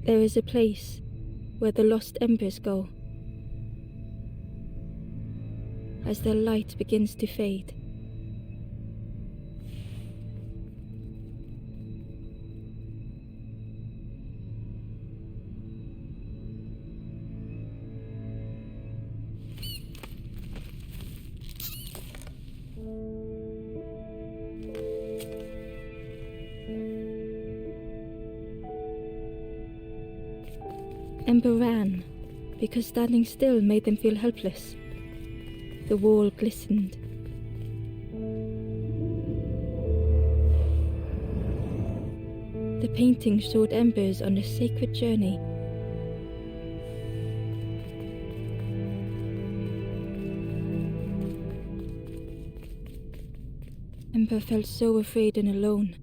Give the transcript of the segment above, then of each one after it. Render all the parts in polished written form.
There is a place where the lost embers go as their light begins to fade. Ember ran, because standing still made them feel helpless. The wall glistened. The painting showed embers on a sacred journey. Ember felt so afraid and alone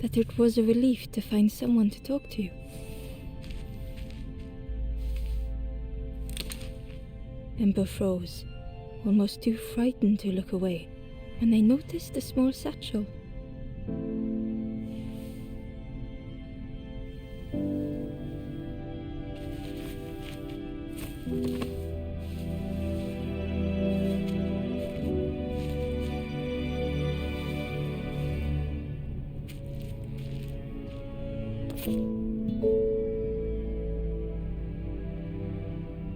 that it was a relief to find someone to talk to. Ember froze, almost too frightened to look away, when they noticed a small satchel.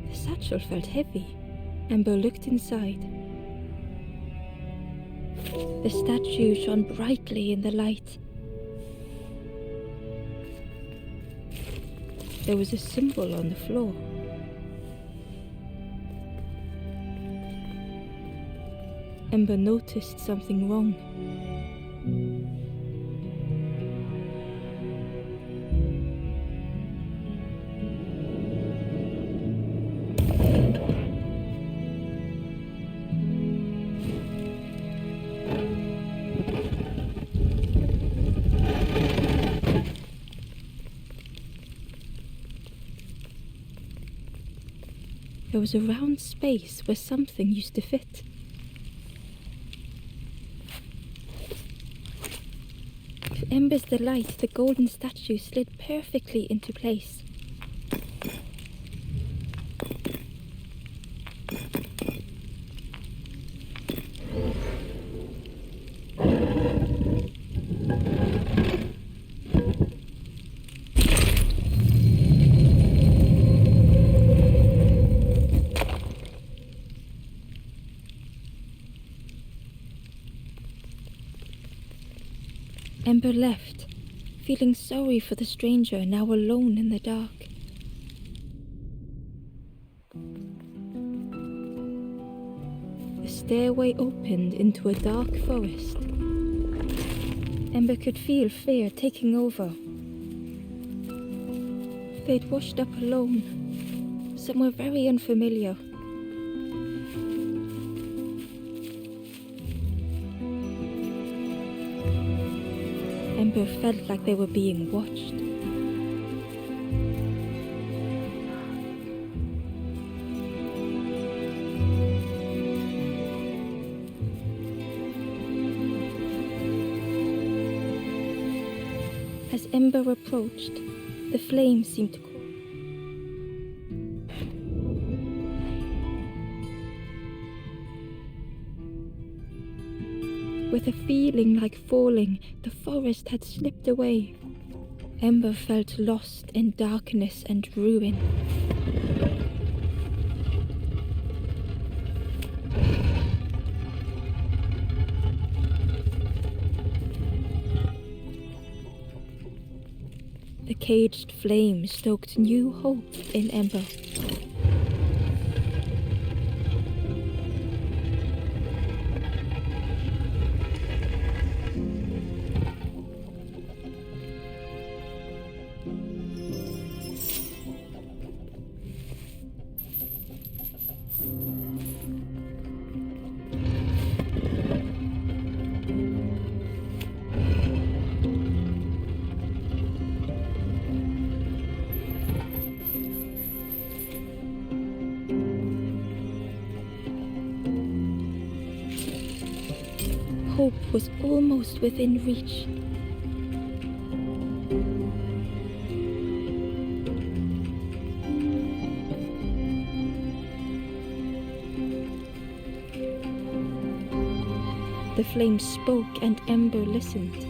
The satchel felt heavy. Ember looked inside. The statue shone brightly in the light. There was a symbol on the floor. Ember noticed something wrong. There was a round space where something used to fit. To Ember's delight, the golden statue slid perfectly into place. Ember left, feeling sorry for the stranger now alone in the dark. The stairway opened into a dark forest. Ember could feel fear taking over. They'd washed up alone, somewhere very unfamiliar. Ember felt like they were being watched. As Ember approached, the flame seemed to call. With a feeling like falling, the forest had slipped away. Ember felt lost in darkness and ruin. The caged flame stoked new hope in Ember. Hope was almost within reach. The flame spoke and Ember listened.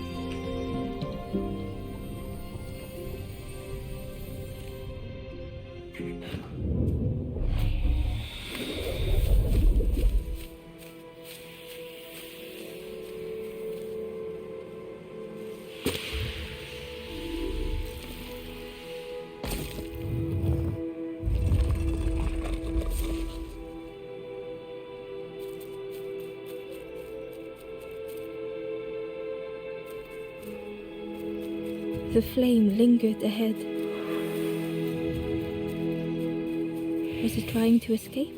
The flame lingered ahead. Was it trying to escape?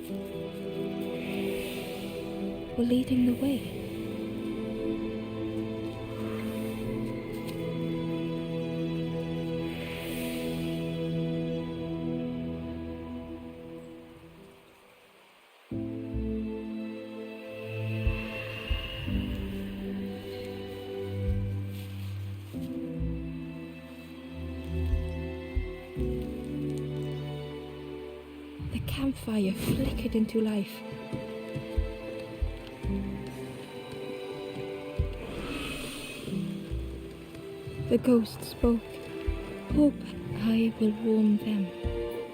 Or leading the way? The campfire flickered into life. The ghost spoke. Hope I will warm them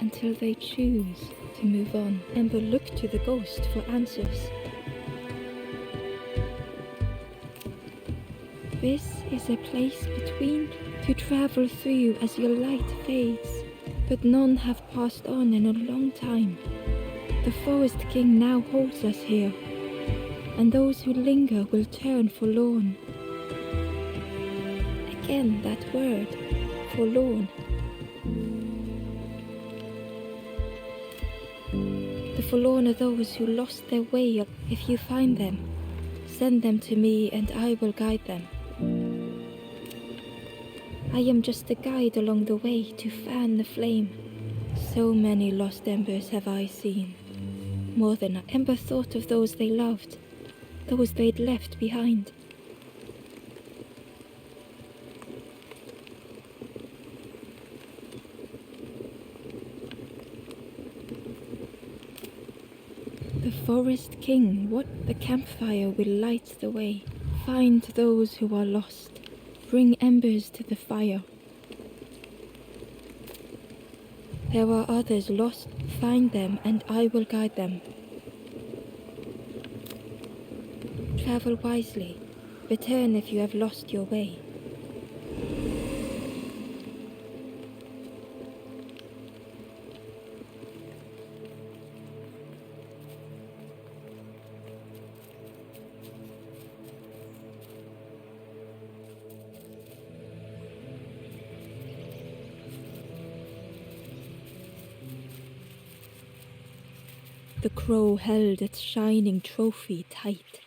until they choose to move on. Ember looked to the ghost for answers. This is a place between to travel through as your light fades, but none have passed on in a long time. The Forest King now holds us here, and those who linger will turn forlorn. Again that word, forlorn. The forlorn are those who lost their way. If you find them, send them to me and I will guide them. I am just a guide along the way to fan the flame. So many lost embers have I seen. More than Ember thought of those they loved, those they'd left behind. The Forest King, what the campfire will light the way. Find those who are lost. Bring embers to the fire. There are others lost. Find them and I will guide them. Travel wisely. Return if you have lost your way. The crow held its shining trophy tight.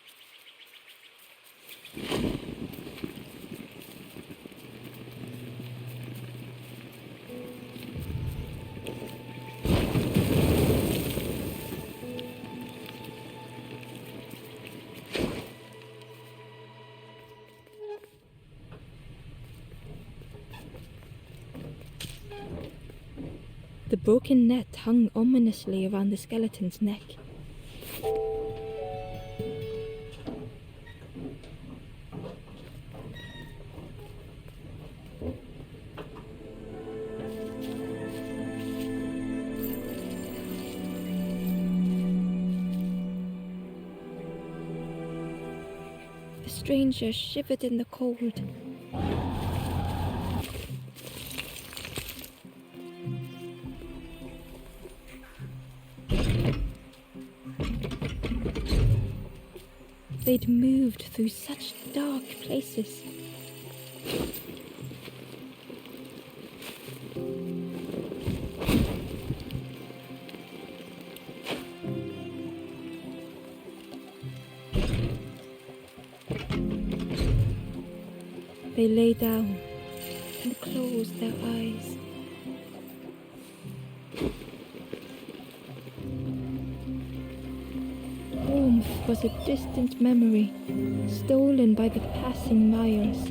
The broken net hung ominously around the skeleton's neck. The stranger shivered in the cold. They'd moved through such dark places. They lay down and closed their eyes. Warmth was a distant memory, stolen by the passing miles.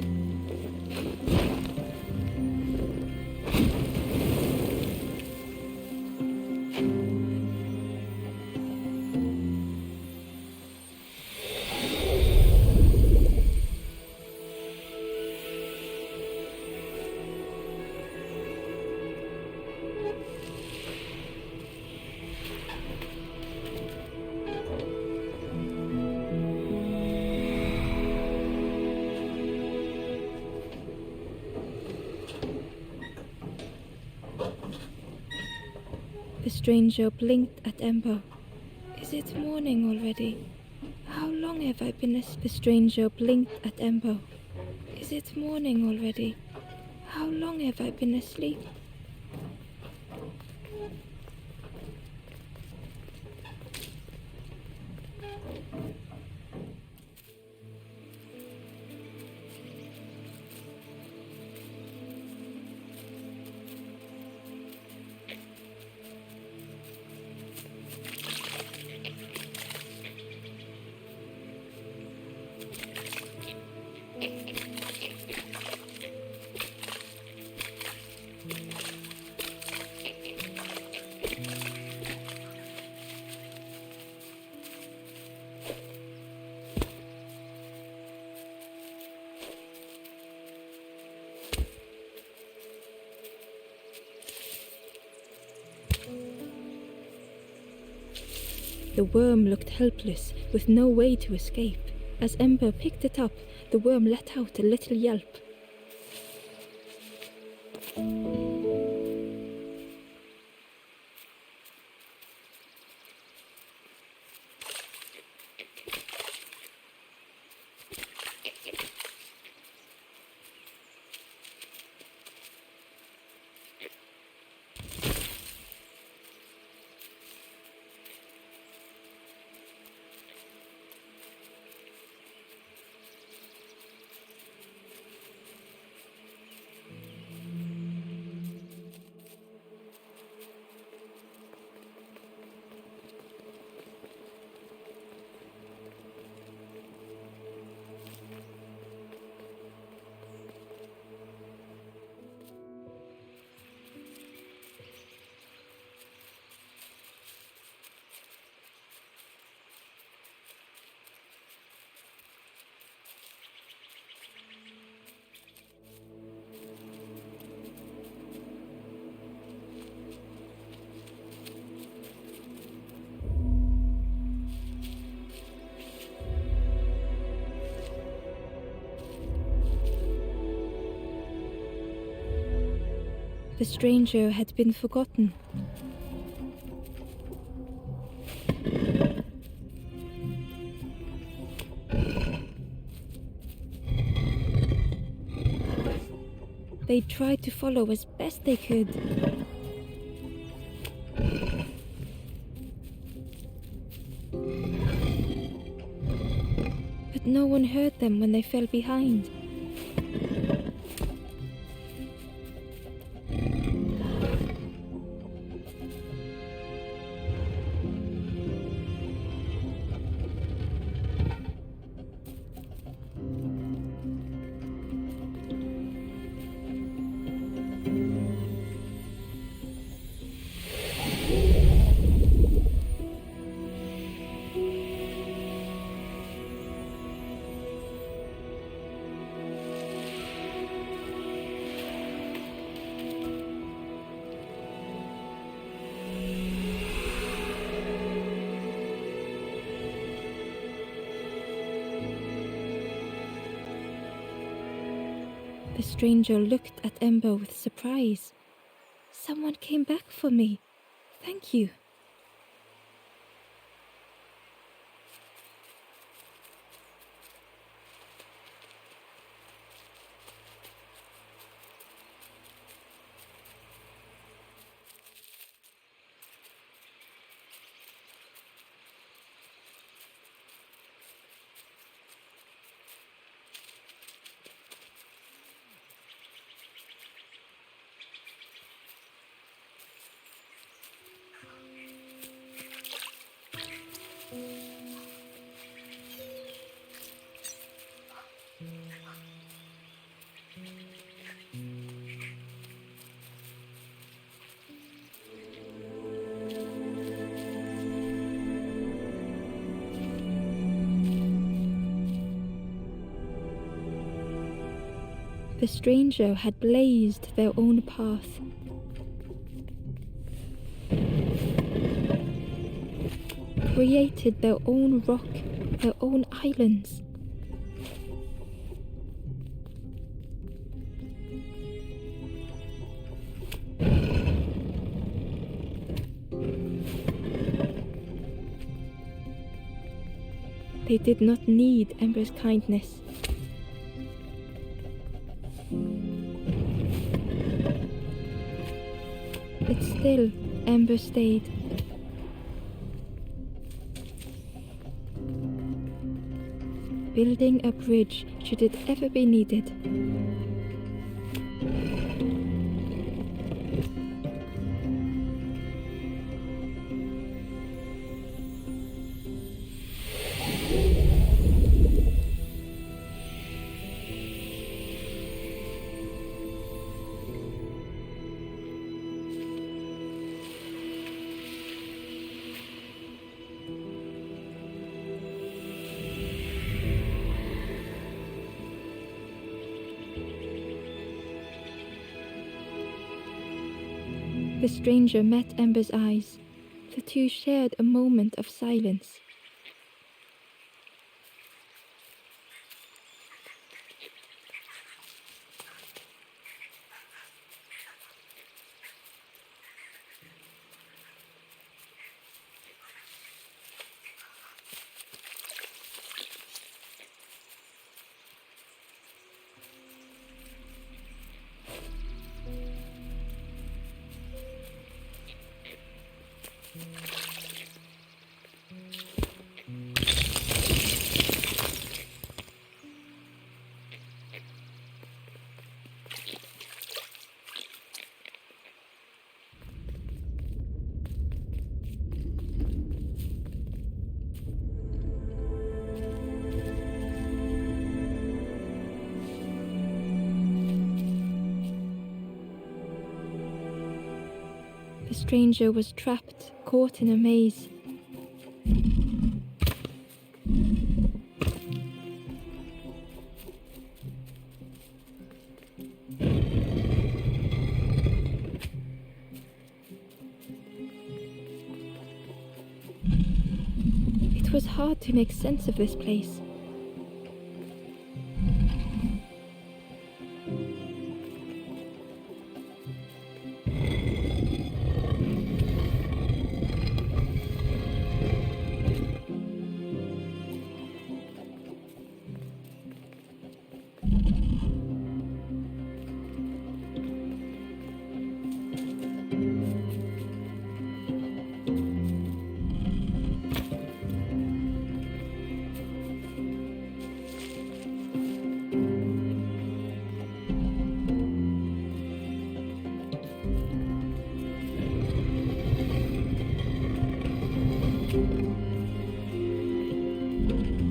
The stranger blinked at Ember. Is it morning already? How long have I been asleep? The stranger blinked at Ember. Is it morning already? How long have I been asleep? The worm looked helpless, with no way to escape. As Ember picked it up, the worm let out a little yelp. The stranger had been forgotten. They tried to follow as best they could. but no one heard them when they fell behind. The stranger looked at Ember with surprise. Someone came back for me. Thank you. The stranger had blazed their own path. Created their own rock, their own islands. They did not need Ember's kindness. But still, Ember stayed. Building a bridge should it ever be needed. The stranger met Ember's eyes. The two shared a moment of silence. The stranger was trapped, caught in a maze. It was hard to make sense of this place.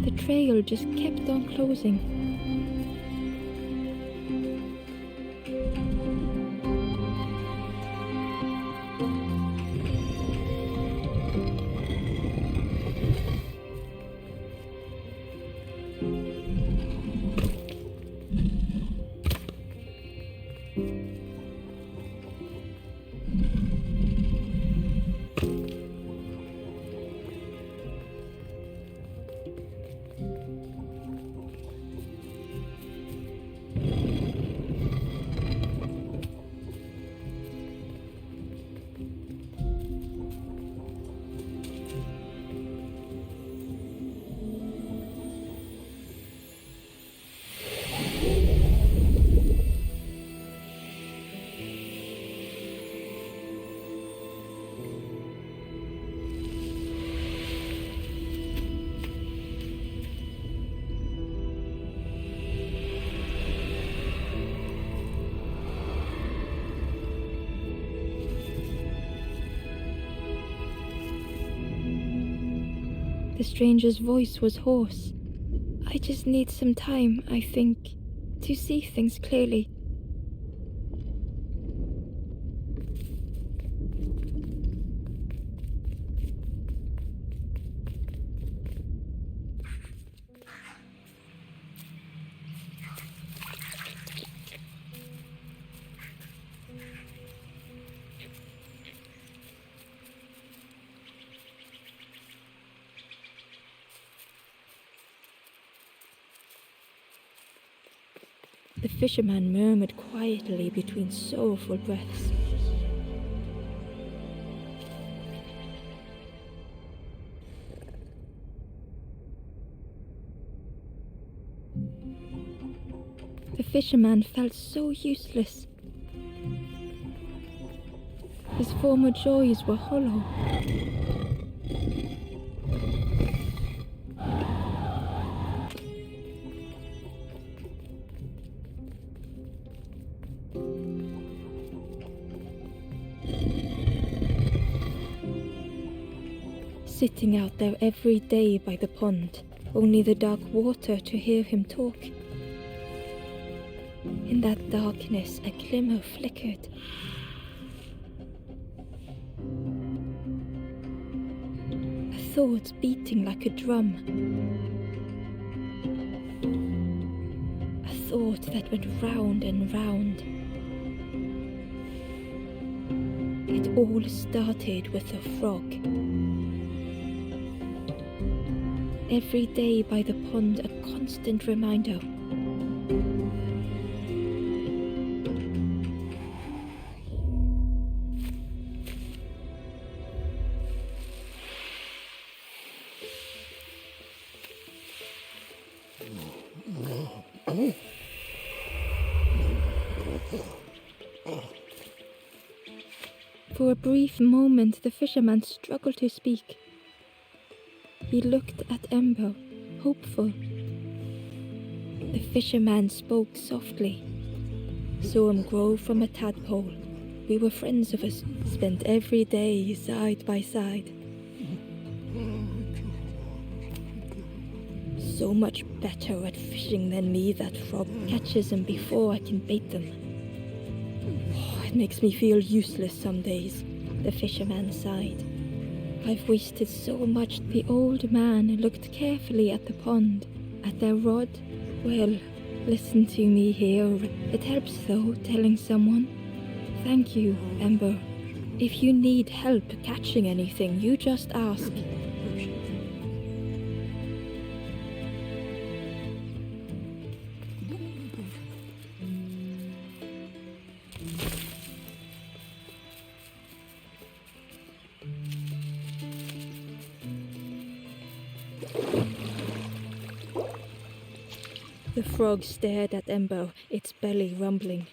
The trail just kept on closing. The stranger's voice was hoarse. I just need some time, I think, to see things clearly. The fisherman murmured quietly between sorrowful breaths. The fisherman felt so useless. His former joys were hollow. Sitting out there every day by the pond, only the dark water to hear him talk. In that darkness, a glimmer flickered. A thought beating like a drum. A thought that went round and round. It all started with a frog. Every day by the pond, a constant reminder. For a brief moment, the fisherman struggled to speak. He looked at Ember, hopeful. The fisherman spoke softly. Saw him grow from a tadpole. We were friends of us, spent every day side by side. So much better at fishing than me, that frog catches them before I can bait them. Oh, it makes me feel useless some days, the fisherman sighed. I've wasted so much. The old man looked carefully at the pond, at their rod. Well, listen to me here. It helps though, telling someone. Thank you, Ember. If you need help catching anything, you just ask. The frog stared at Ember, its belly rumbling.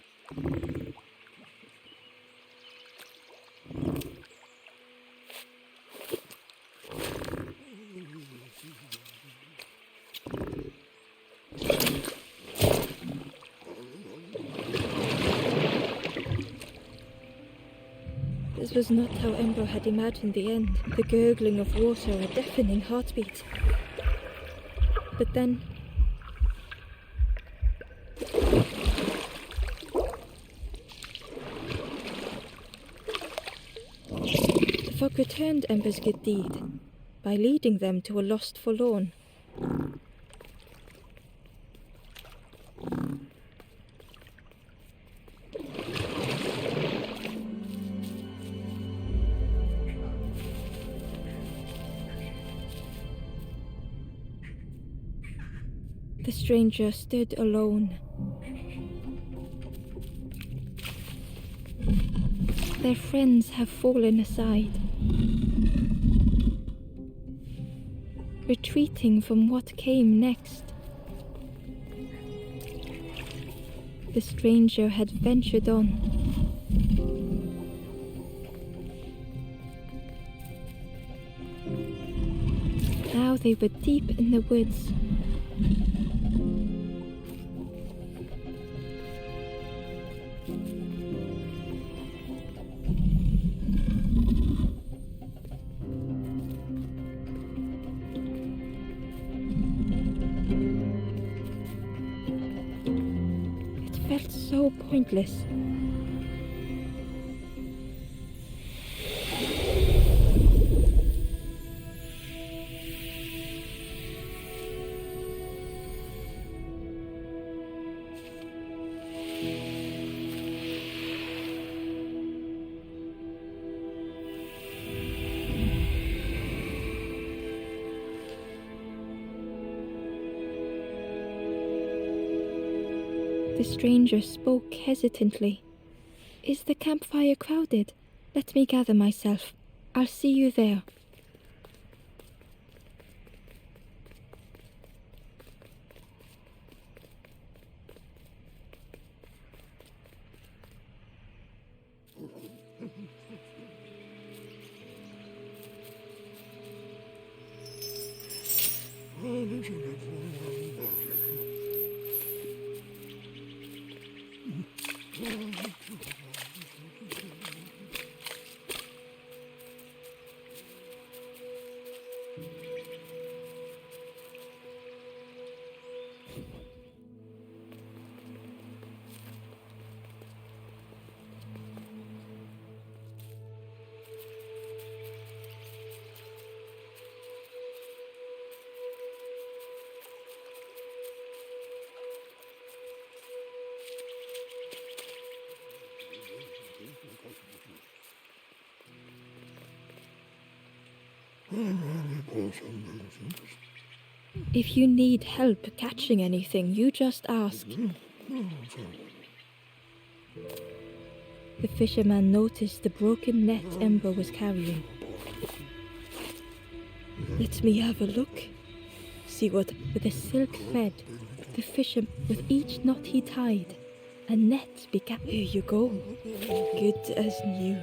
This was not how Ember had imagined the end. The gurgling of water, a deafening heartbeat. But then... the fog returned Ember's good deed by leading them to a lost forlorn. The stranger stood alone. Their friends have fallen aside, retreating from what came next. The stranger had ventured on. Now they were deep in the woods. Felt so pointless. The stranger spoke hesitantly. "Is the campfire crowded? Let me gather myself. I'll see you there." If you need help catching anything, you just ask. The fisherman noticed the broken net Ember was carrying. "Let me have a look. See what..." With a silk thread, the fisherman, with each knot he tied, a net began. "Here you go. Good as new."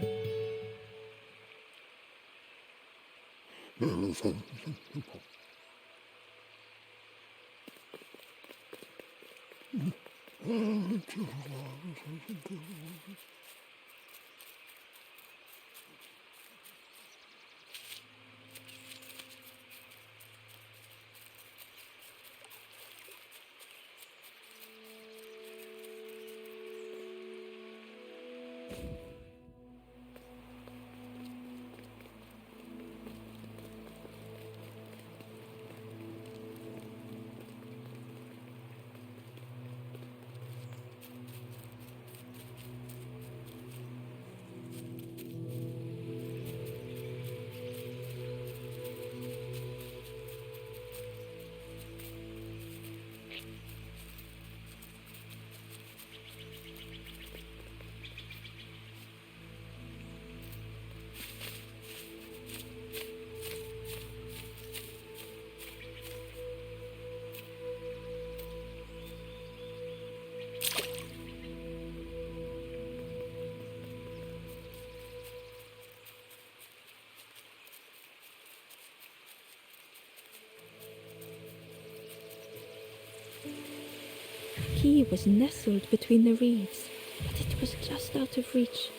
He was nestled between the reeds, but it was just out of reach.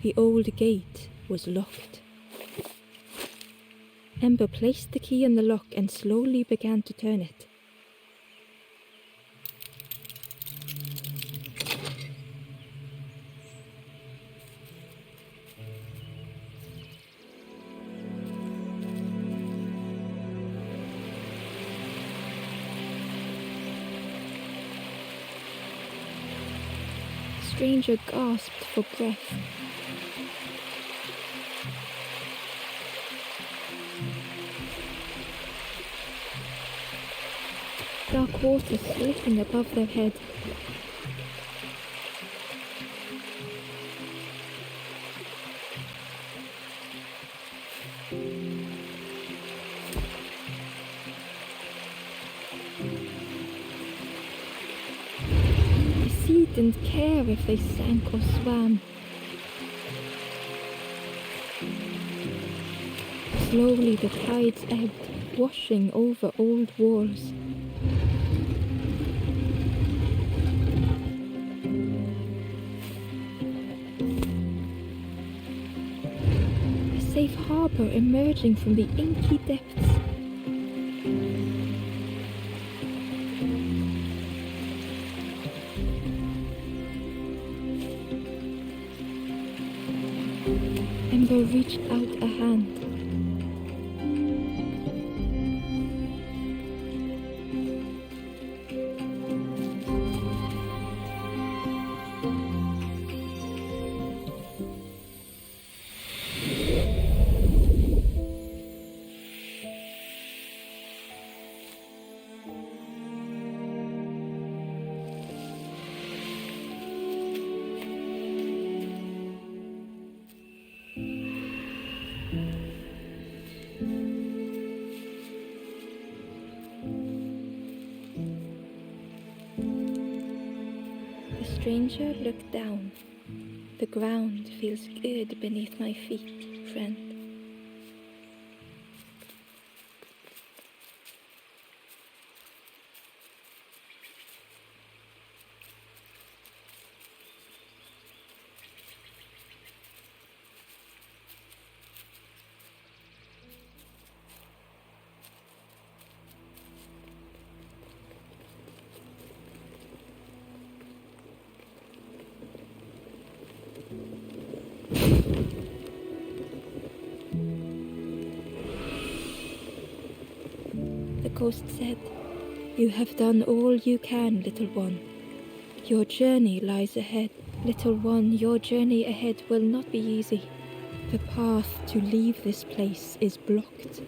The old gate was locked. Ember placed the key in the lock and slowly began to turn it. The stranger gasped for breath. Dark water slipping above their head. The sea didn't care if they sank or swam. Slowly the tides ebbed, washing over old walls. A safe harbour emerging from the inky depths. Ember reached out a hand. The stranger looked down. The ground feels good beneath my feet, friend. The ghost said, "You have done all you can, little one. Your journey lies ahead. Little one, your journey ahead will not be easy. The path to leave this place is blocked.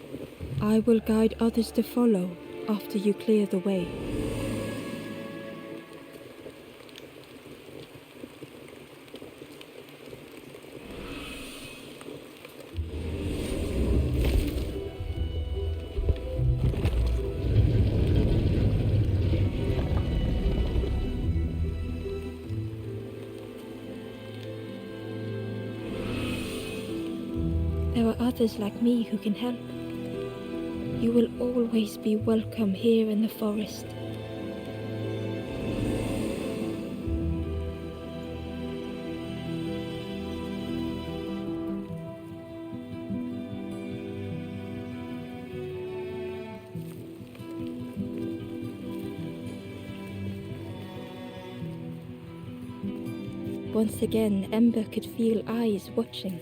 I will guide others to follow after you clear the way." There are others like me who can help. You will always be welcome here in the forest. Once again, Ember could feel eyes watching.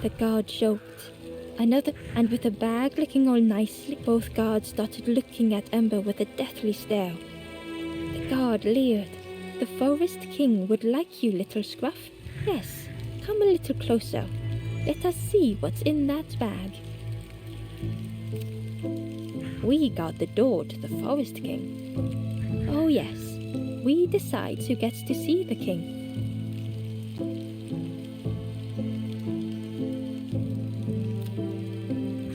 The guard joked. Another, and with the bag looking all nicely, both guards started looking at Ember with a deathly stare. The guard leered. The Forest King would like you, little scruff. Yes, come a little closer. Let us see what's in that bag. We guard the door to the Forest King. Oh yes, we decide who gets to see the king.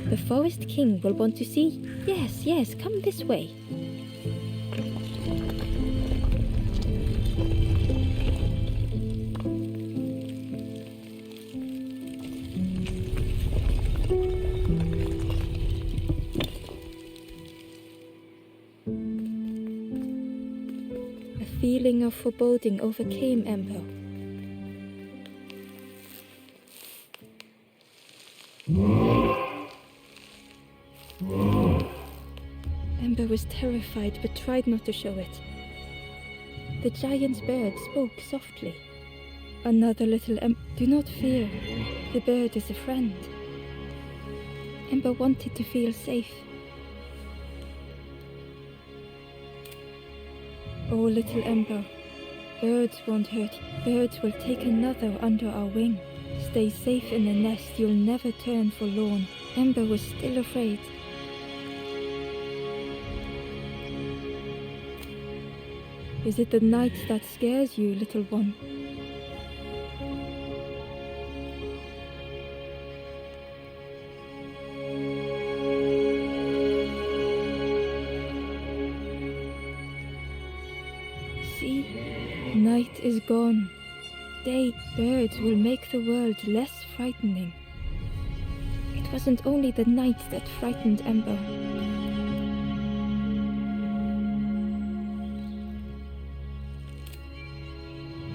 The Forest King will want to see. Yes, come this way. A feeling of foreboding overcame Ember. Ember was terrified but tried not to show it. The giant bird spoke softly. Another little do not fear. The bird is a friend. Ember wanted to feel safe. Oh, little Ember, birds won't hurt. Birds will take another under our wing. Stay safe in the nest, you'll never turn forlorn. Ember was still afraid. Is it the night that scares you, little one? See, night is gone. Day, birds will make the world less frightening. It wasn't only the night that frightened Ember.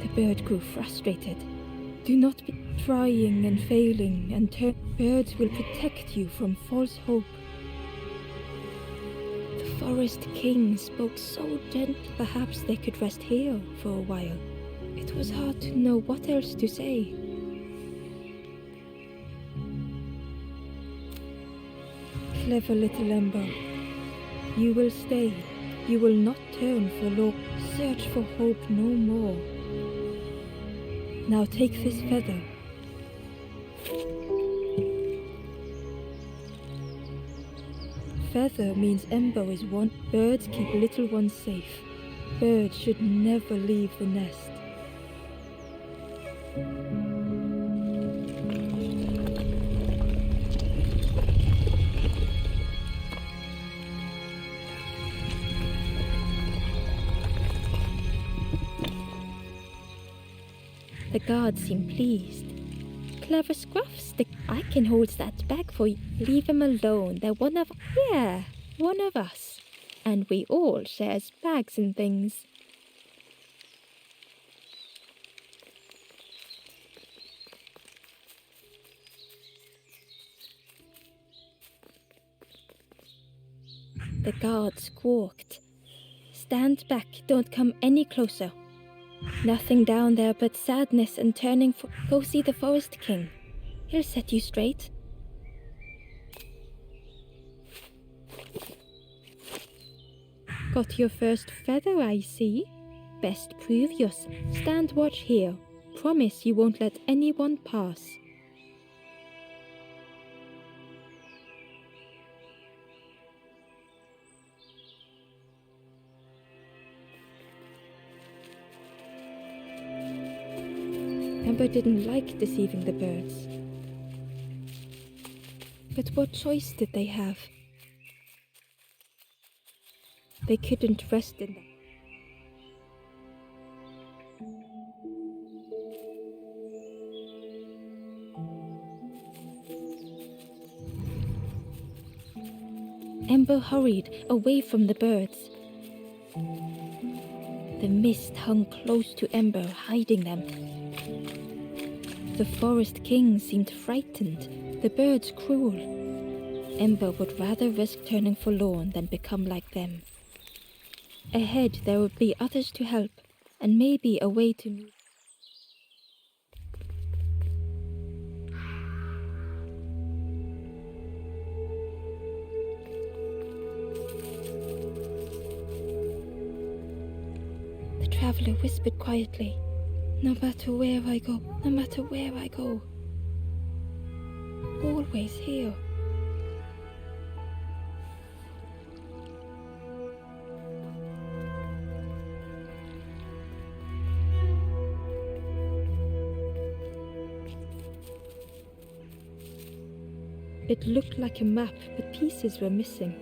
The bird grew frustrated. Do not be trying and failing and birds will protect you from false hope. The Forest King spoke so gently, perhaps they could rest here for a while. It was hard to know what else to say. Clever little Ember, you will stay. You will not turn forlorn. Search for hope no more. Now take this feather. Feather means Ember is one. Birds keep little ones safe. Birds should never leave the nest. The guard seemed pleased. Clever scruffs, I can hold that bag for you. Leave him alone, they're one of us. And we all shares bags and things. The guard squawked. Stand back, don't come any closer. Nothing down there but sadness and turning for. Go see the Forest King. He'll set you straight. Got your first feather, I see. Best prove yours. Stand watch here. Promise you won't let anyone pass. Ember didn't like deceiving the birds. But what choice did they have? They couldn't rest in them. Ember hurried away from the birds. The mist hung close to Ember, hiding them. The Forest King seemed frightened, the birds cruel. Ember would rather risk turning forlorn than become like them. Ahead there would be others to help, and maybe a way to meet. traveler whispered quietly, "No matter where I go, no matter where I go, always here." It looked like a map, but pieces were missing.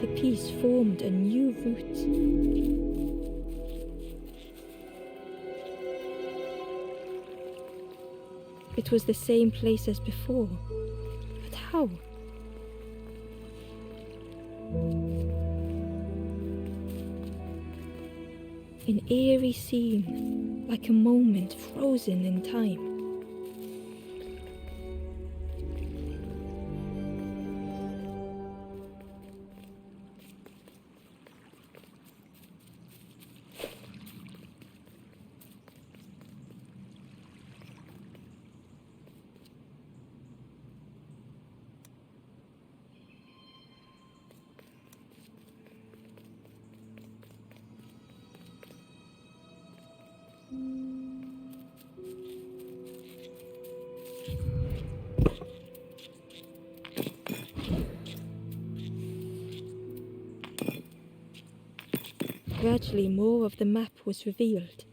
The piece formed a new route. It was the same place as before, but how? An eerie scene, like a moment frozen in time. Gradually, more of the map was revealed.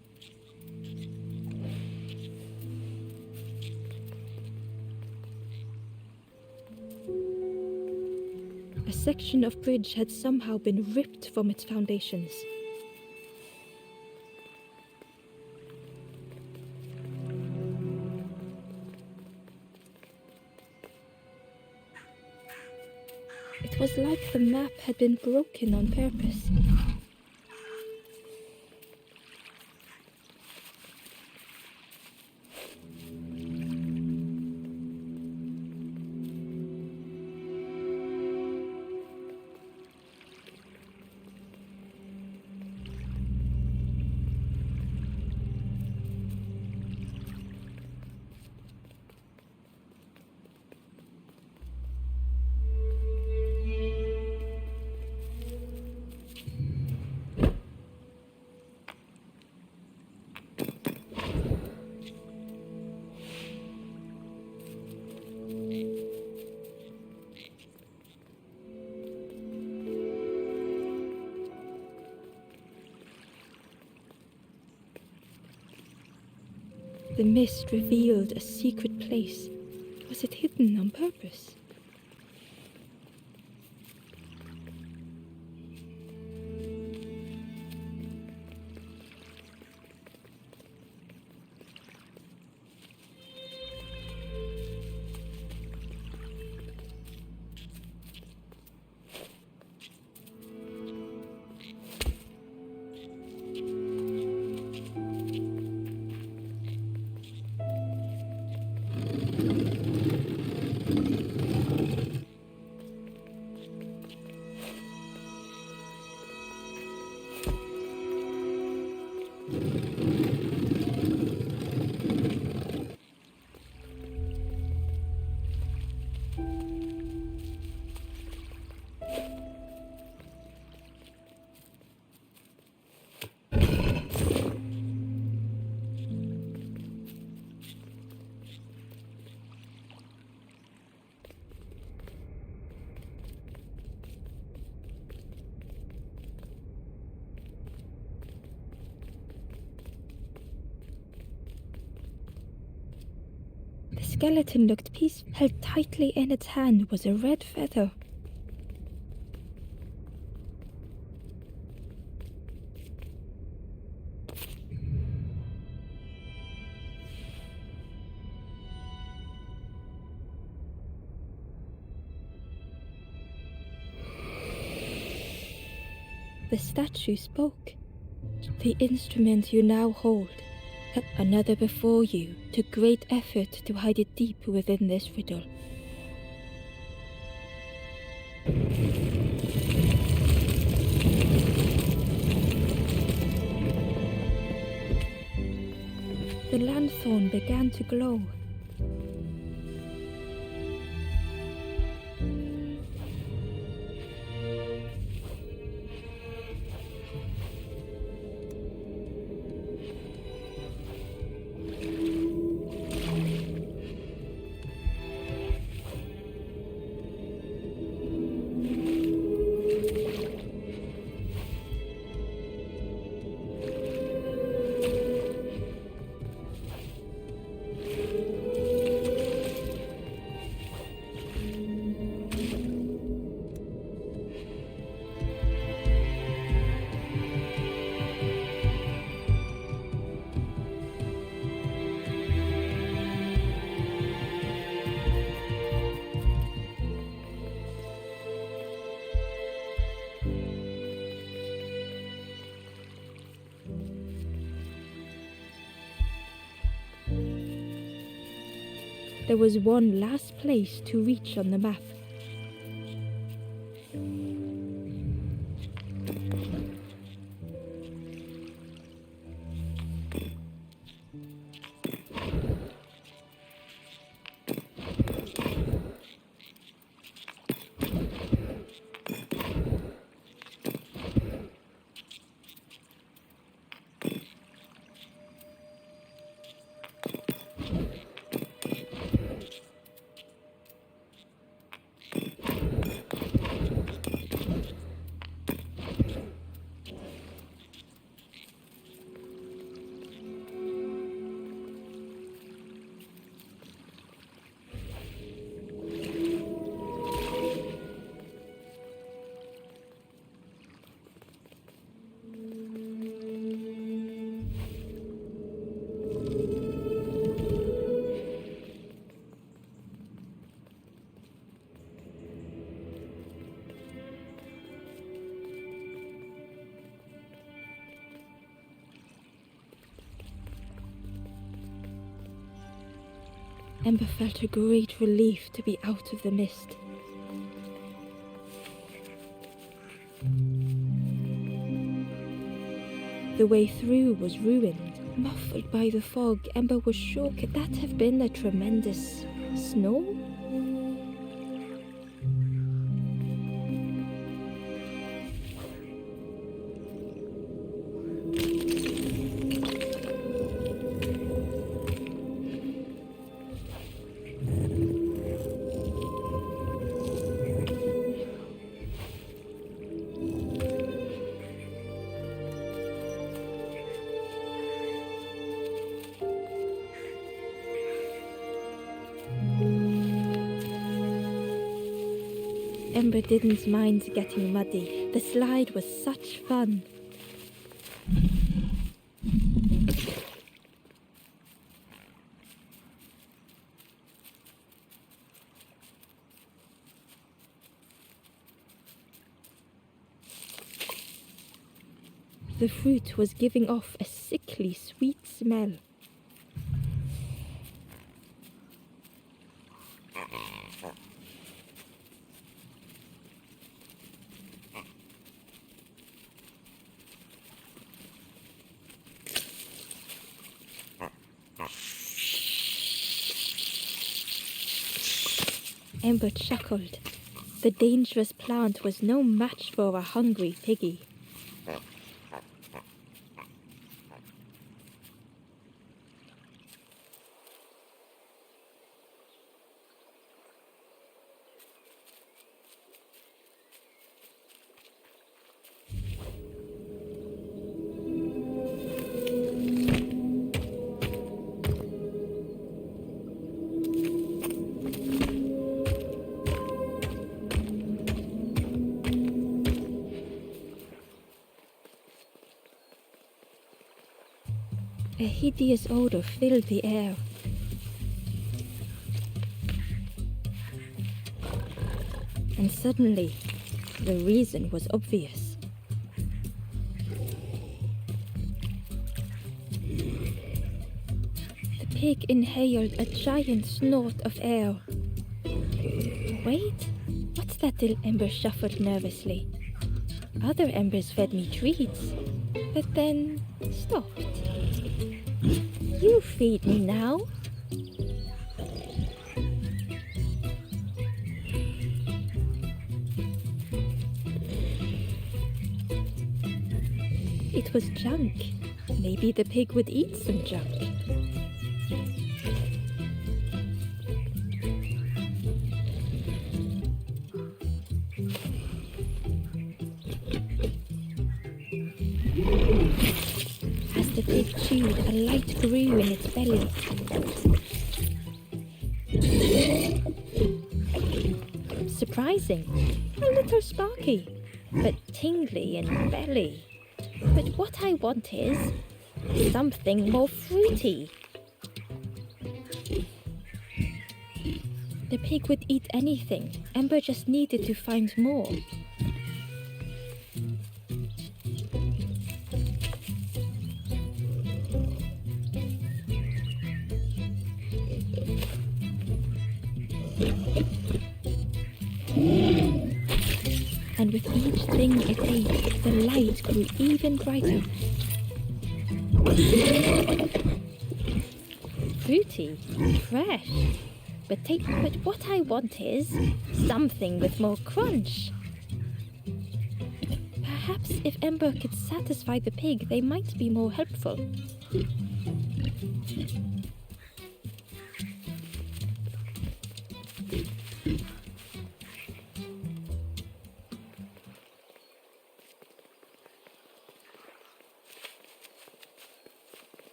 A section of bridge had somehow been ripped from its foundations. It was like the map had been broken on purpose. The mist revealed a secret place. Was it hidden on purpose? The skeleton looked peaceful. Held tightly in its hand was a red feather. The statue spoke. The instrument you now hold. Another before you took great effort to hide it deep within this riddle. The lanthorn began to glow. There was one last place to reach on the map. Ember felt a great relief to be out of the mist. The way through was ruined. Muffled by the fog, Ember was sure could that have been a tremendous snow? Ember didn't mind getting muddy. The slide was such fun. The fruit was giving off a sickly sweet smell. Ember chuckled. The dangerous plant was no match for a hungry piggy. A hideous odor filled the air. And suddenly, the reason was obvious. The pig inhaled a giant snort of air. Wait, what's that? Ember shuffled nervously. Other embers fed me treats, but then stopped. You feed me now. It was junk. Maybe the pig would eat some junk. As the pig chewed, a light grew in its belly. Surprising, a little sparky, but tingly in belly. But what I want is something more fruity. The pig would eat anything. Ember just needed to find more. and with each thing it ate, the light grew even brighter. Fruity, fresh. But what I want is something with more crunch. Perhaps if Ember could satisfy the pig, they might be more helpful.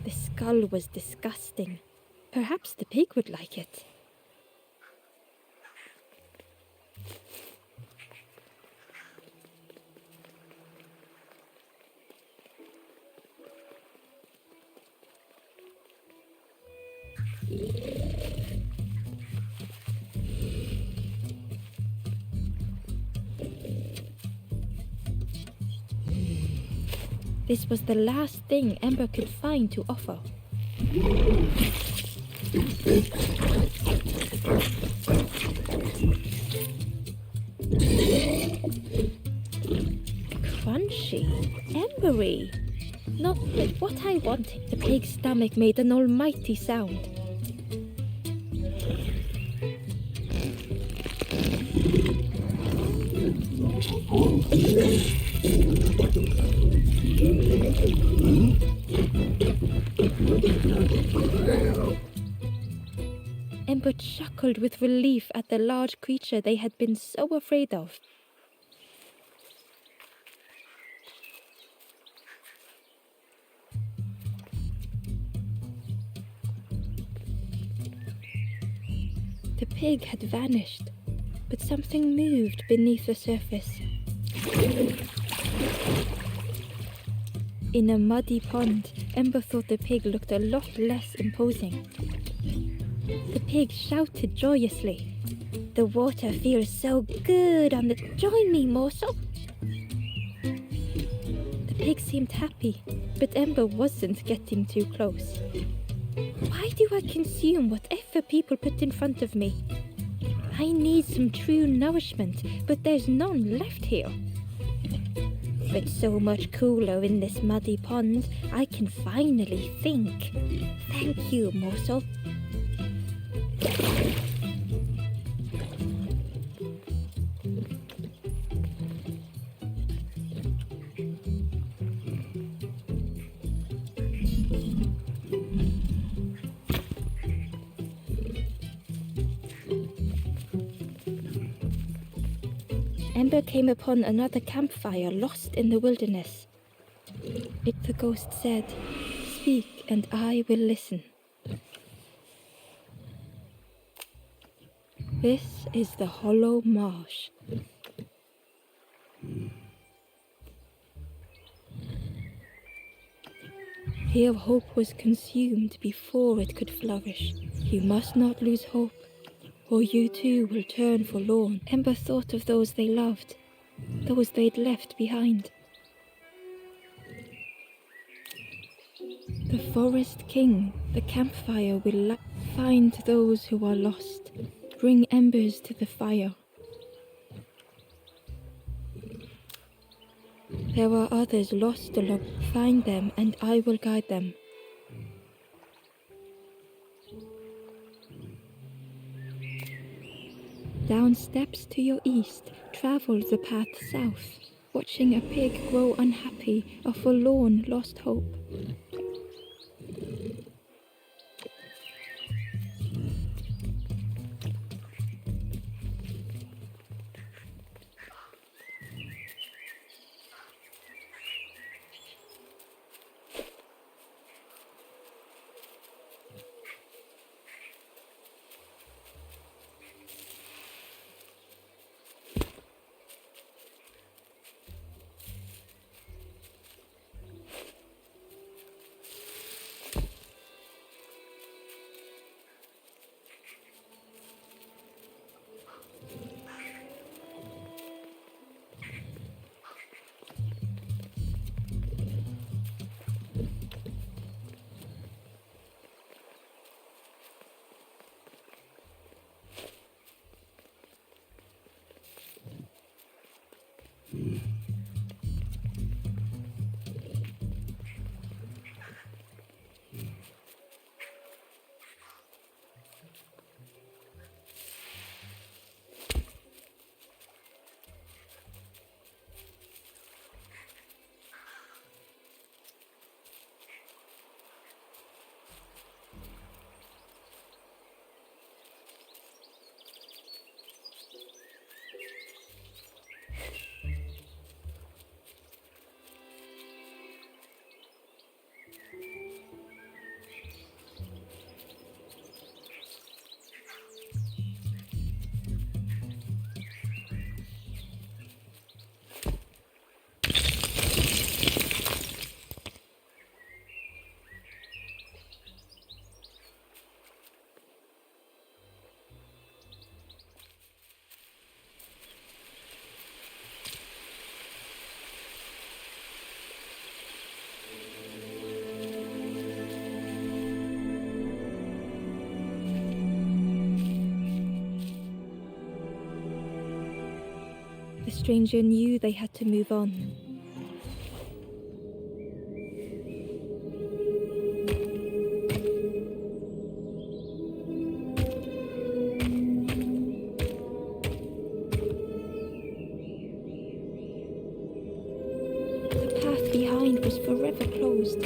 The skull was disgusting. Perhaps the pig would like it. This was the last thing Ember could find to offer. Crunchy, embery. Not but what I wanted. The pig's stomach made an almighty sound. Ember chuckled with relief at the large creature they had been so afraid of. The pig had vanished, but something moved beneath the surface. In a muddy pond, Ember thought the pig looked a lot less imposing. The pig shouted joyously. "The water feels so good on the... Join me, morsel!" The pig seemed happy, but Ember wasn't getting too close. Why do I consume whatever people put in front of me? I need some true nourishment, but there's none left here. It's so much cooler in this muddy pond, I can finally think. Thank you, morsel. Ember came upon another campfire lost in the wilderness. The ghost said, "Speak and I will listen." This is the hollow marsh. Here hope was consumed before it could flourish. You must not lose hope, or you too will turn forlorn. Ember thought of those they loved, those they'd left behind. The forest king, the campfire, will find those who are lost, bring embers to the fire. There are others lost along. Find them and I will guide them. Down steps to your east, travel the path south, watching a pig grow unhappy, a forlorn lost hope. The stranger knew they had to move on. The path behind was forever closed.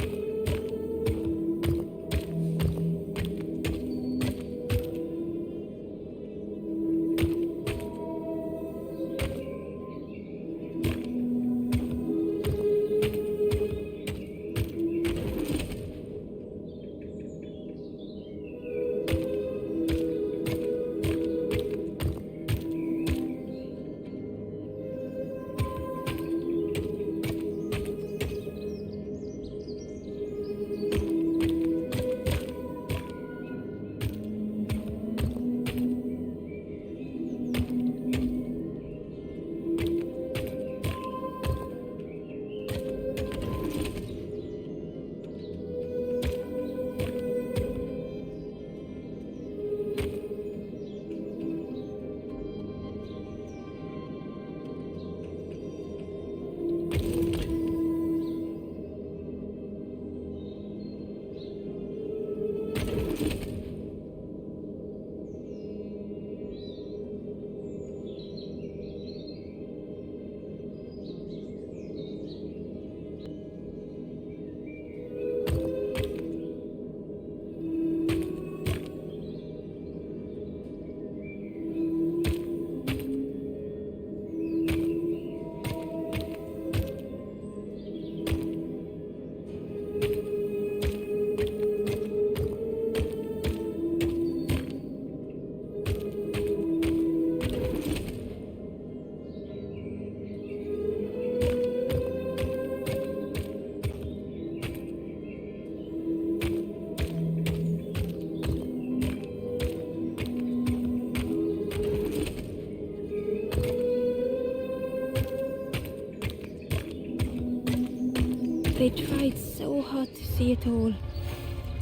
They tried so hard to see it all.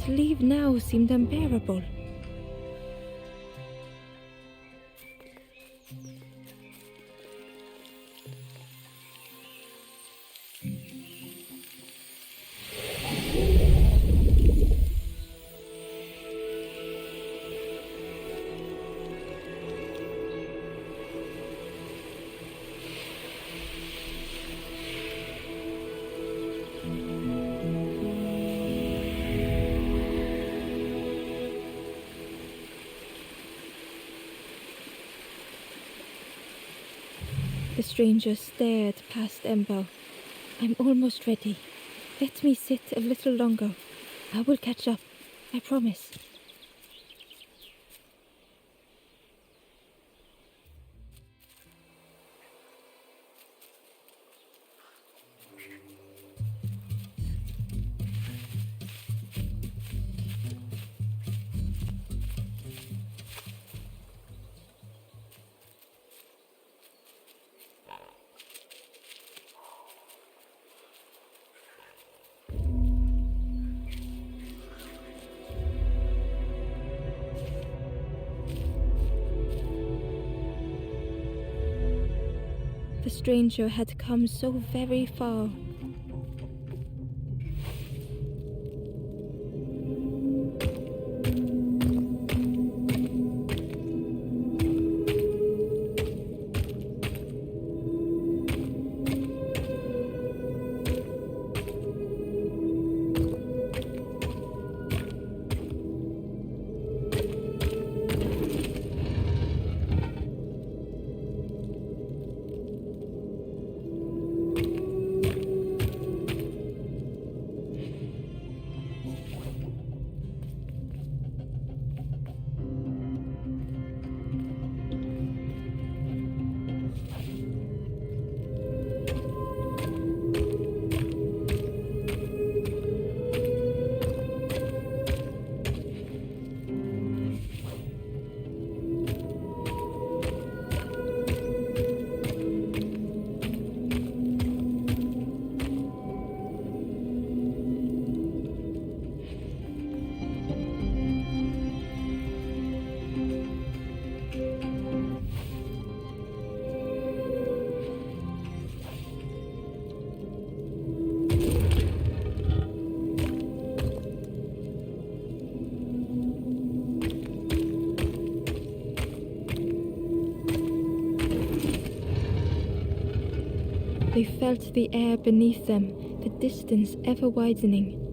To leave now seemed unbearable. The stranger stared past Ember. I'm almost ready. Let me sit a little longer. I will catch up. I promise. stranger had come so very far. They felt the air beneath them, the distance ever widening.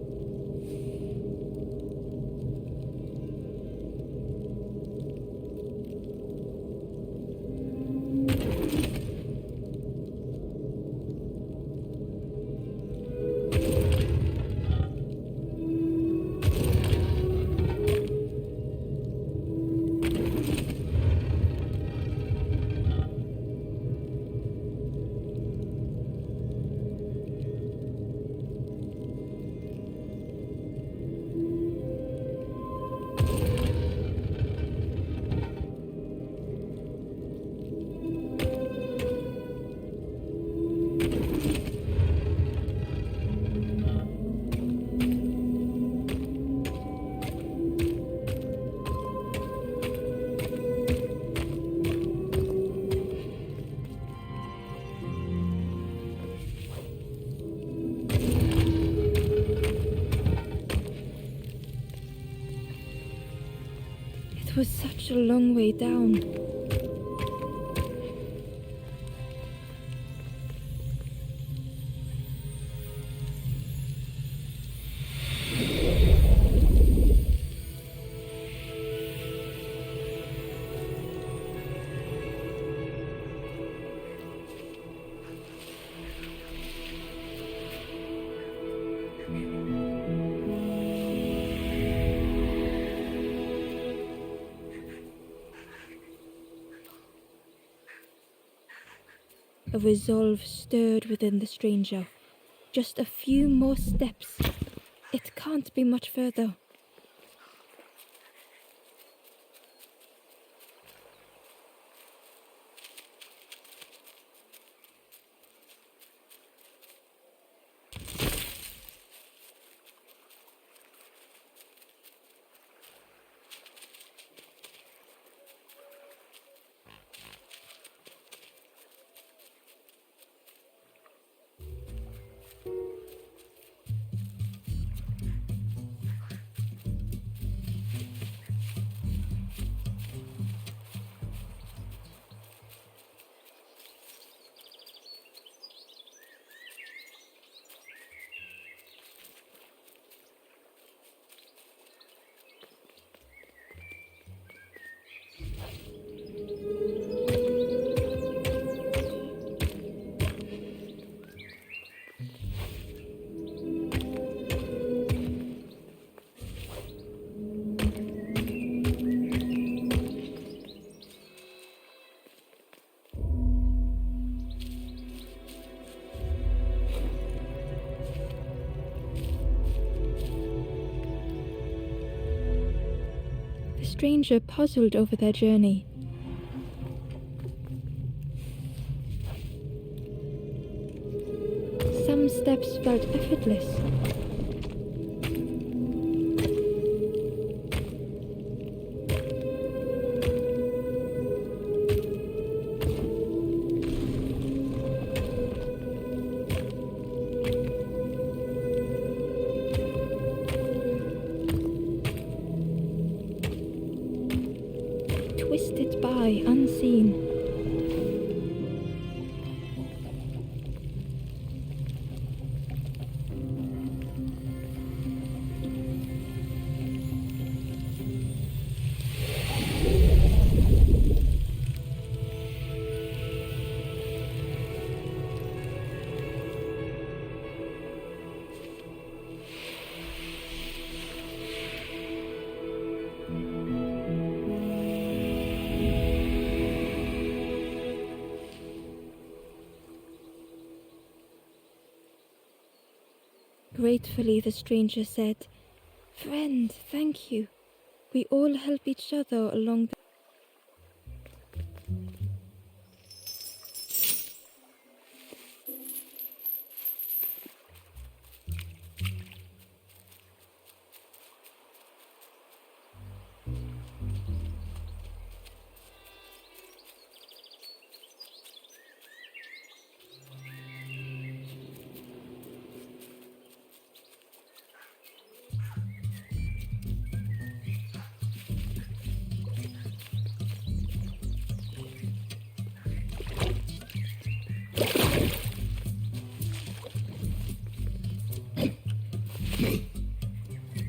It was such a long way down. A resolve stirred within the stranger. Just a few more steps. It can't be much further. The stranger puzzled over their journey. Some steps felt effortless. Gratefully the stranger said, "Friend, thank you. We all help each other along the..."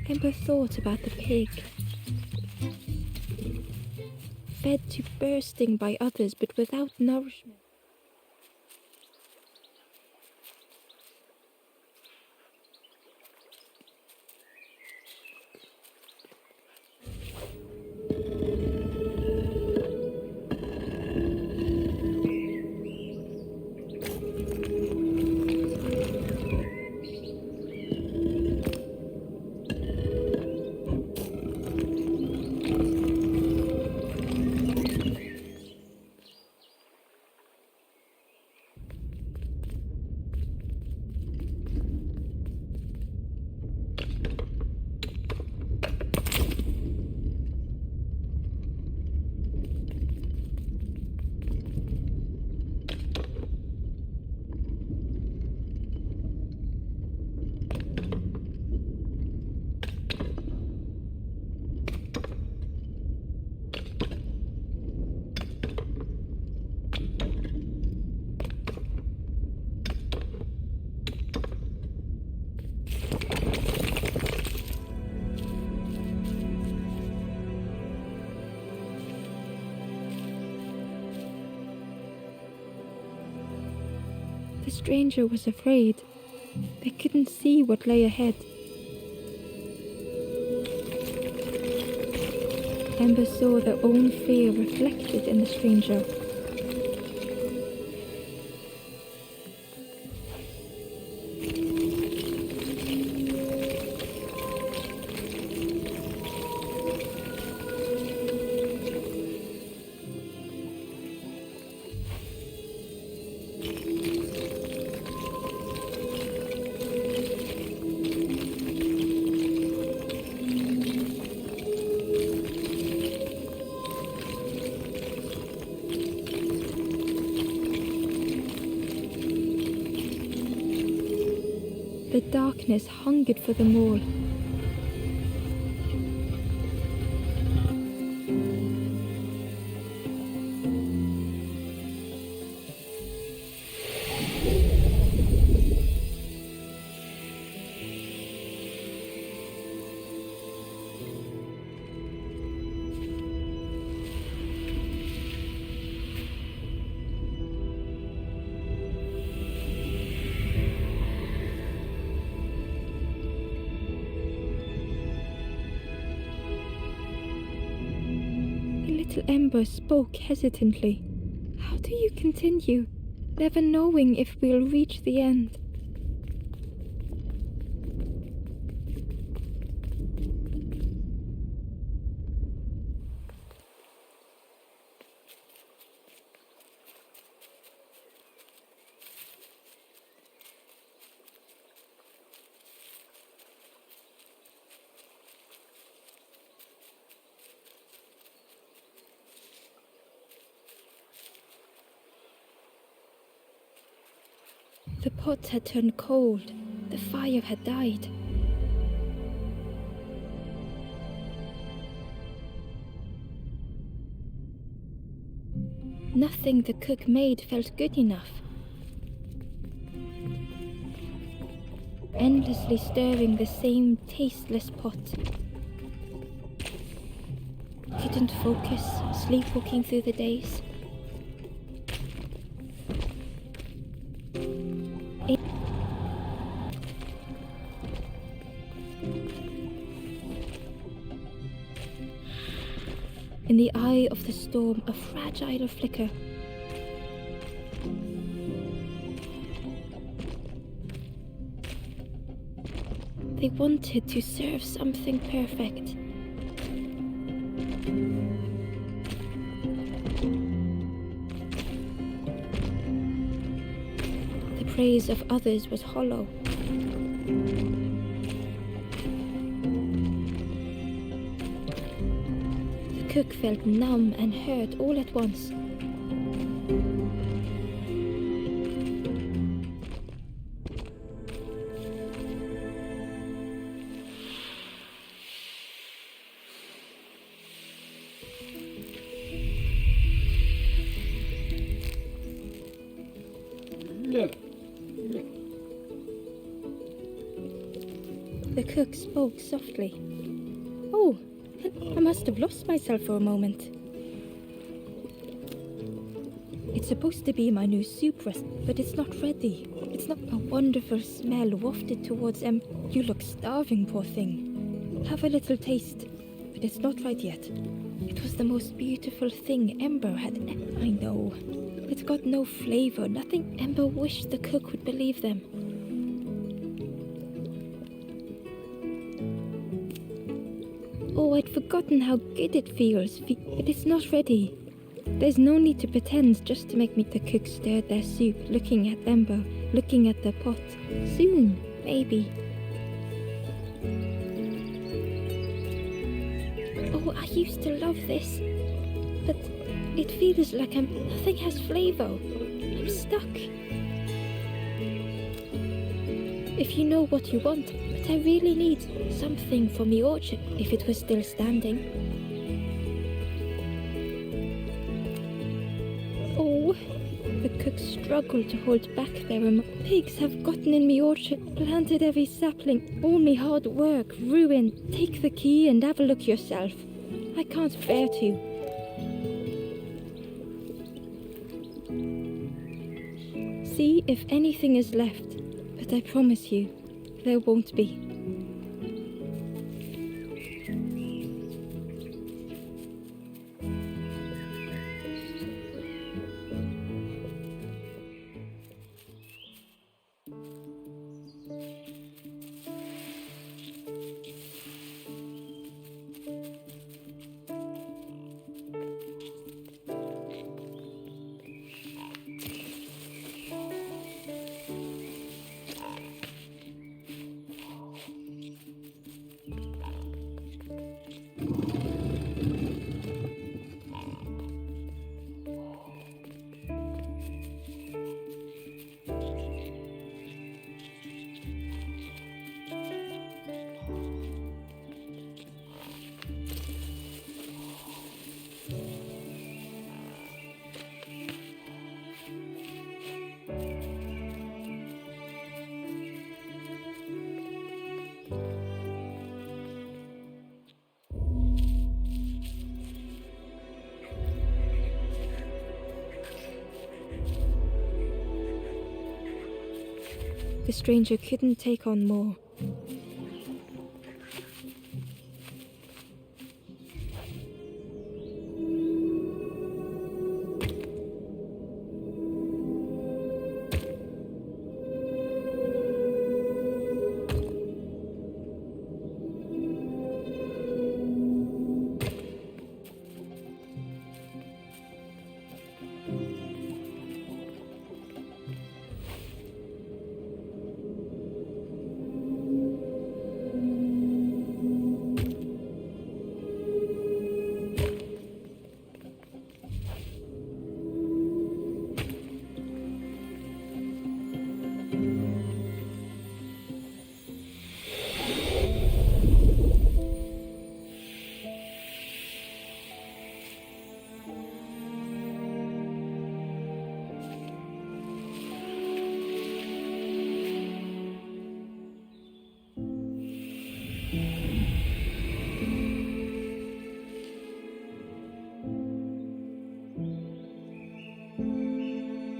Ember thought about the pig. Fed to bursting by others but without nourishment. The stranger was afraid. They couldn't see what lay ahead. Ember saw their own fear reflected in the stranger. The darkness hungered for them all. Ember spoke hesitantly. How do you continue, never knowing if we'll reach the end? The pot had turned cold. The fire had died. Nothing the cook made felt good enough. Endlessly stirring the same tasteless pot. Couldn't focus, sleepwalking through the days. In the eye of the storm, a fragile flicker. They wanted to serve something perfect. The praise of others was hollow. The cook felt numb and hurt all at once. The cook spoke softly. Oh, I must have lost myself for a moment. It's supposed to be my new soup recipe, but it's not ready. It's not a wonderful smell wafted towards You look starving, poor thing. Have a little taste, but it's not right yet. It was the most beautiful thing Ember had I know. It's got no flavor, nothing Ember wished the cook would believe them. Oh, I'd forgotten how good it feels, but it's not ready. There's no need to pretend just to make me. The cook stirred their soup, looking at Ember, looking at the pot. Soon, maybe. Oh, I used to love this, but it feels like nothing has flavor. I'm stuck. If you know what you want, but I really need something from the orchard, if it was still standing. Oh, the cook struggled to hold back their Pigs have gotten in me orchard, planted every sapling, all me hard work, ruined. Take the key and have a look yourself. I can't bear to. See if anything is left, but I promise you, there won't be. The stranger couldn't take on more.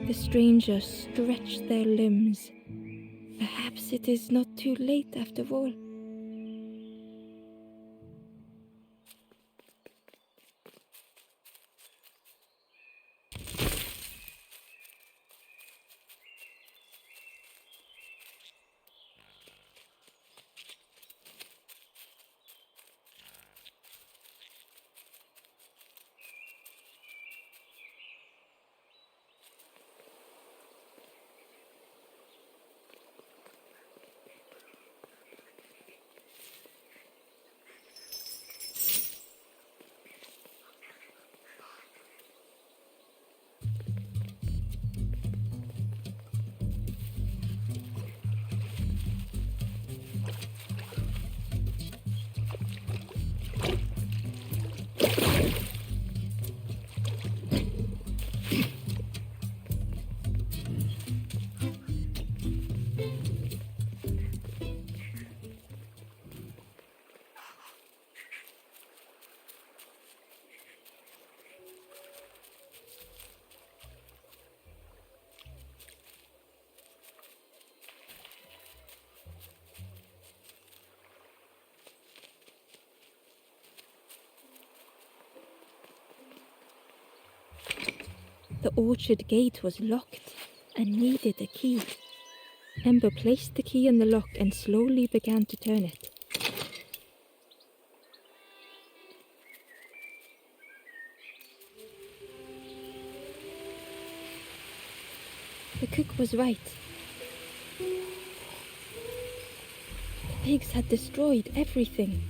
The stranger stretched their limbs. Perhaps it is not too late after all. orchard gate was locked and needed a key. Ember placed the key in the lock and slowly began to turn it. The cook was right. The pigs had destroyed everything.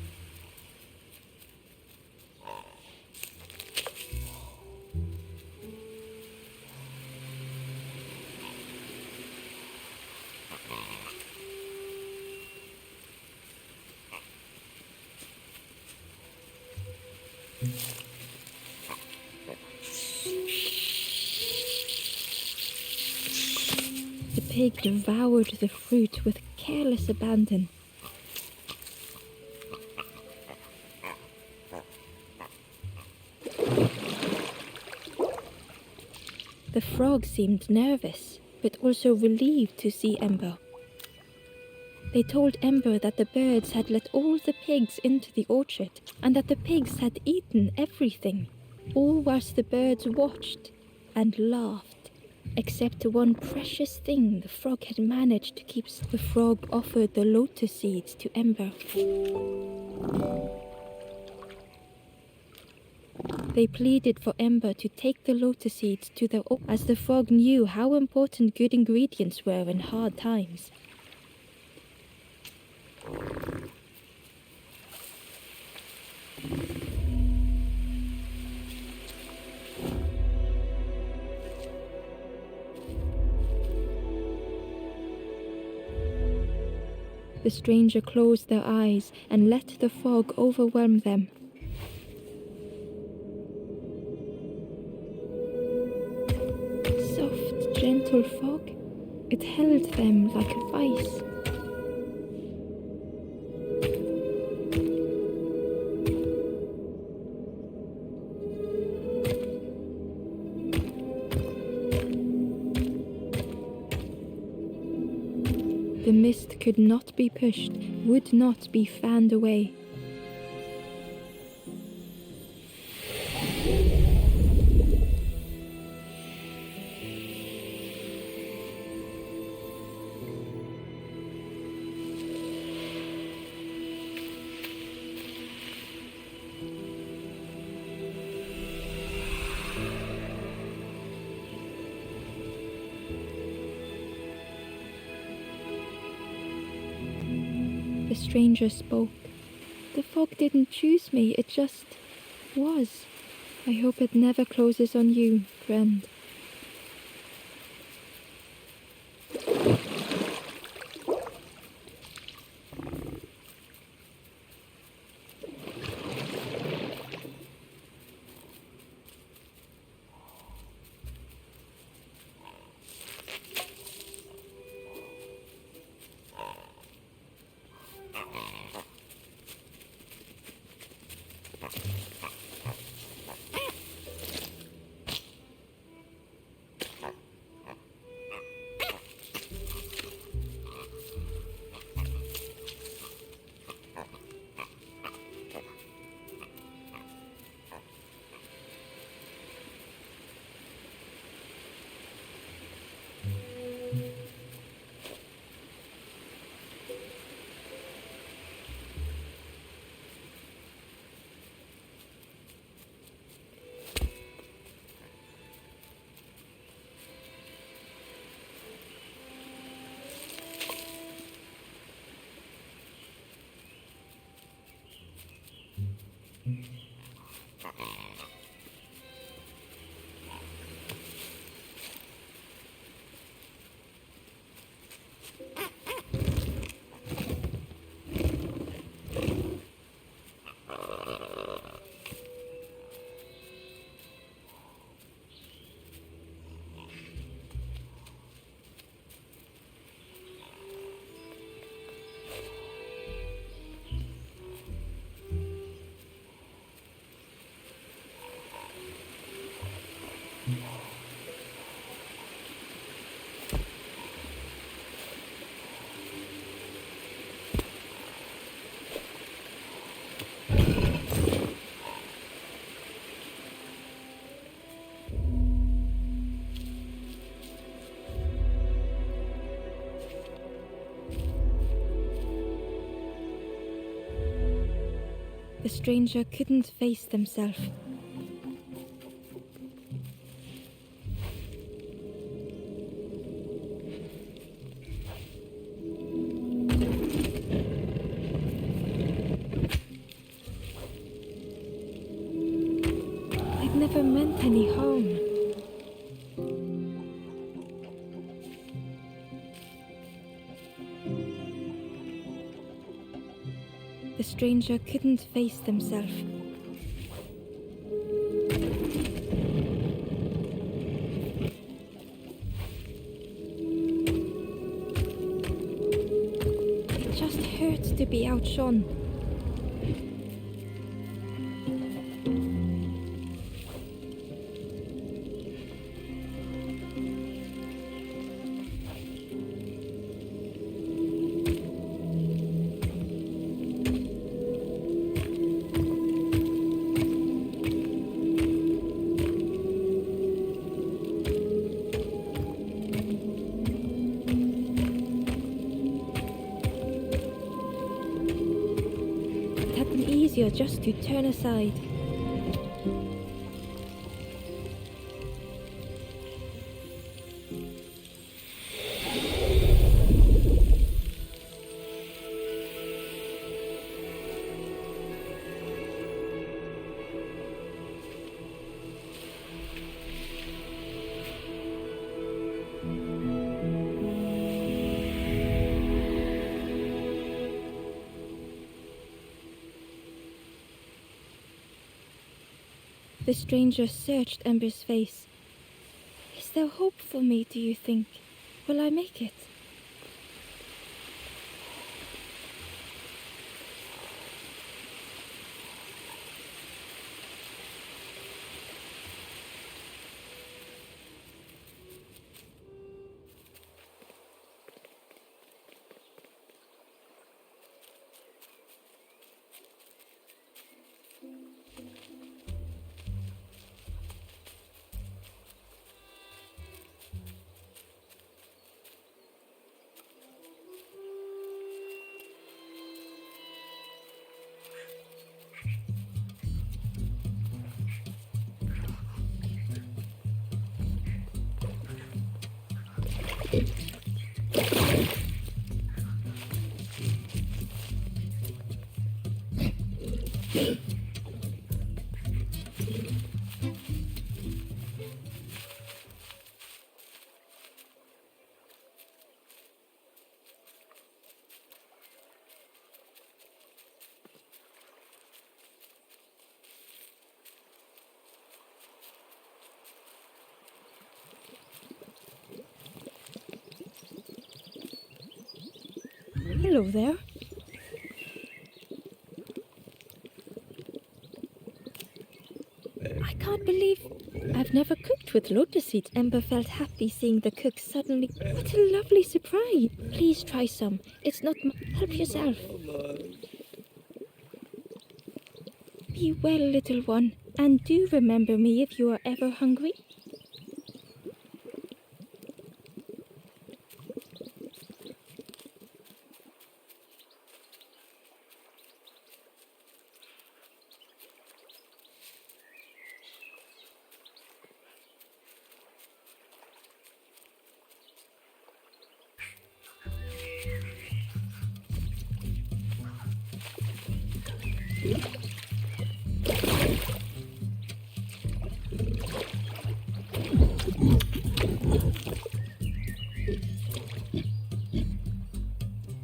The pig devoured the fruit with careless abandon. The frog seemed nervous, but also relieved to see Ember. They told Ember that the birds had let all the pigs into the orchard and that the pigs had eaten everything, all whilst the birds watched and laughed. Except one precious thing the frog had managed to keep. The frog offered the lotus seeds to Ember. They pleaded for Ember to take the lotus seeds to their as the frog knew how important good ingredients were in hard times. The stranger closed their eyes and let the fog overwhelm them. Soft, gentle fog, it held them like a vice. The mist could not be pushed, would not be fanned away. The stranger spoke. The fog didn't choose me, it just was. I hope it never closes on you, friend. The stranger couldn't face themselves. I'd never meant any harm. The stranger couldn't face themselves. It just hurt to be outshone. Easier just to turn aside. The stranger searched Ember's face. Is there hope for me, do you think? Will I make it? Hello there. I can't believe I've never cooked with lotus seed. Ember felt happy seeing the cook suddenly. What a lovely surprise. Please try some. It's not help yourself. Be well, little one, and do remember me if you are ever hungry.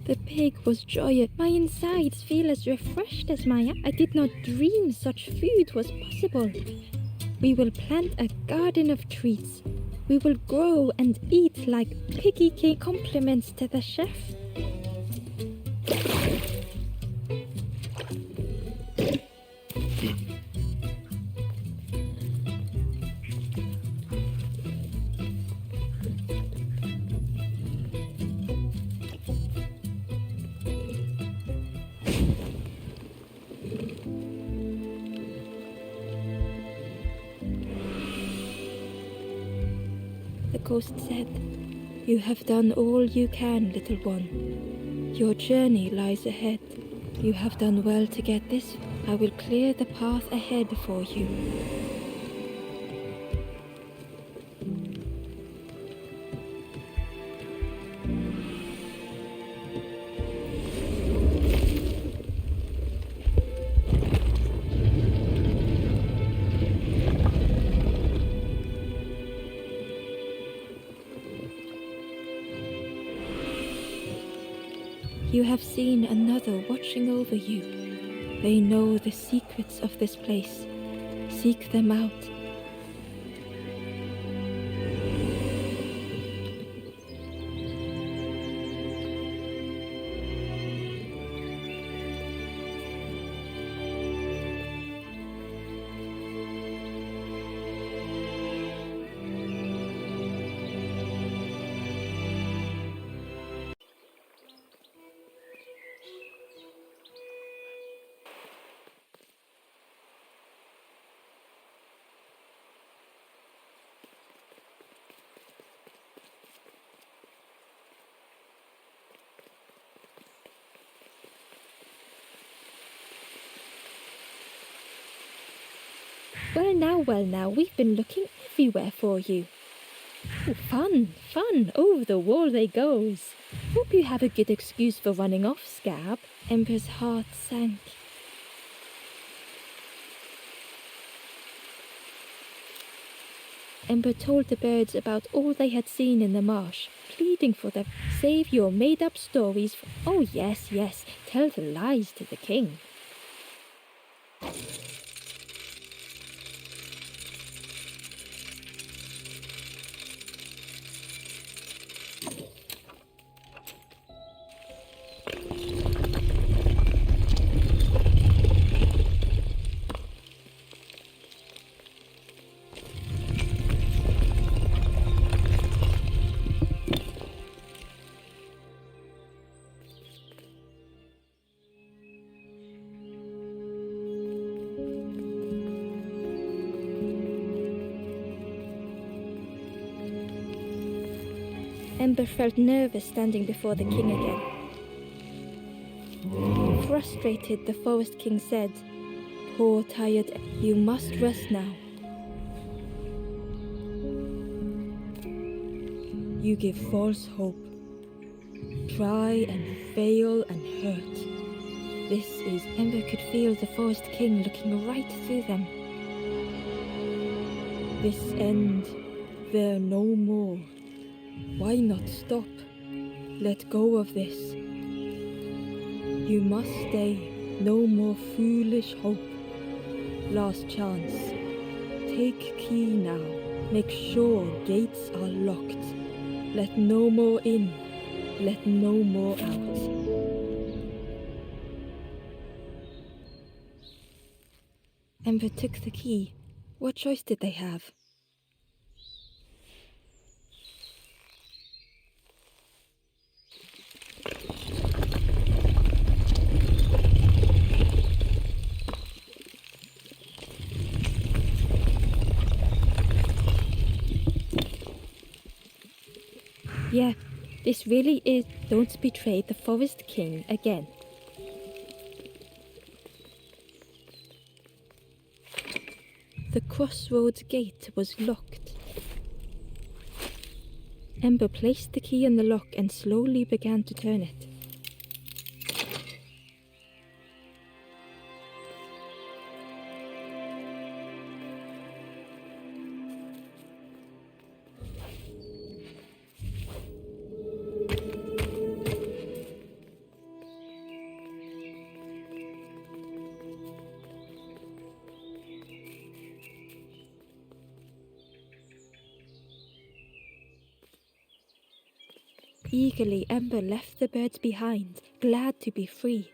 The pig was joyous. My insides feel as refreshed as my. I did not dream such food was possible. We will plant a garden of treats. We will grow and eat like piggy king. Compliments to the chef. The ghost said, "You have done all you can, little one. Your journey lies ahead. You have done well to get this I will clear the path ahead for you. You have seen another watching over you. They know the secrets of this place. Seek them out. Well now, we've been looking everywhere for you. Oh, fun, over the wall they goes. Hope you have a good excuse for running off, Scab. Ember's heart sank. Ember told the birds about all they had seen in the marsh, pleading for them. Save your made-up stories. Oh, yes, tell the lies to the king. Ember felt nervous standing before the king again. Frustrated, the Forest King said, Poor tired, you must rest now. You give false hope. Try and fail and hurt. This is... Ember could feel the Forest King looking right through them. This end, there no more. Why not stop? Let go of this. You must stay. No more foolish hope. Last chance. Take key now. Make sure gates are locked. Let no more in. Let no more out. Ember took the key. What choice did they have? Yeah, this really is. Don't betray the Forest King again. The crossroads gate was locked. Ember placed the key in the lock and slowly began to turn it. Eagerly, Ember left the birds behind, glad to be free.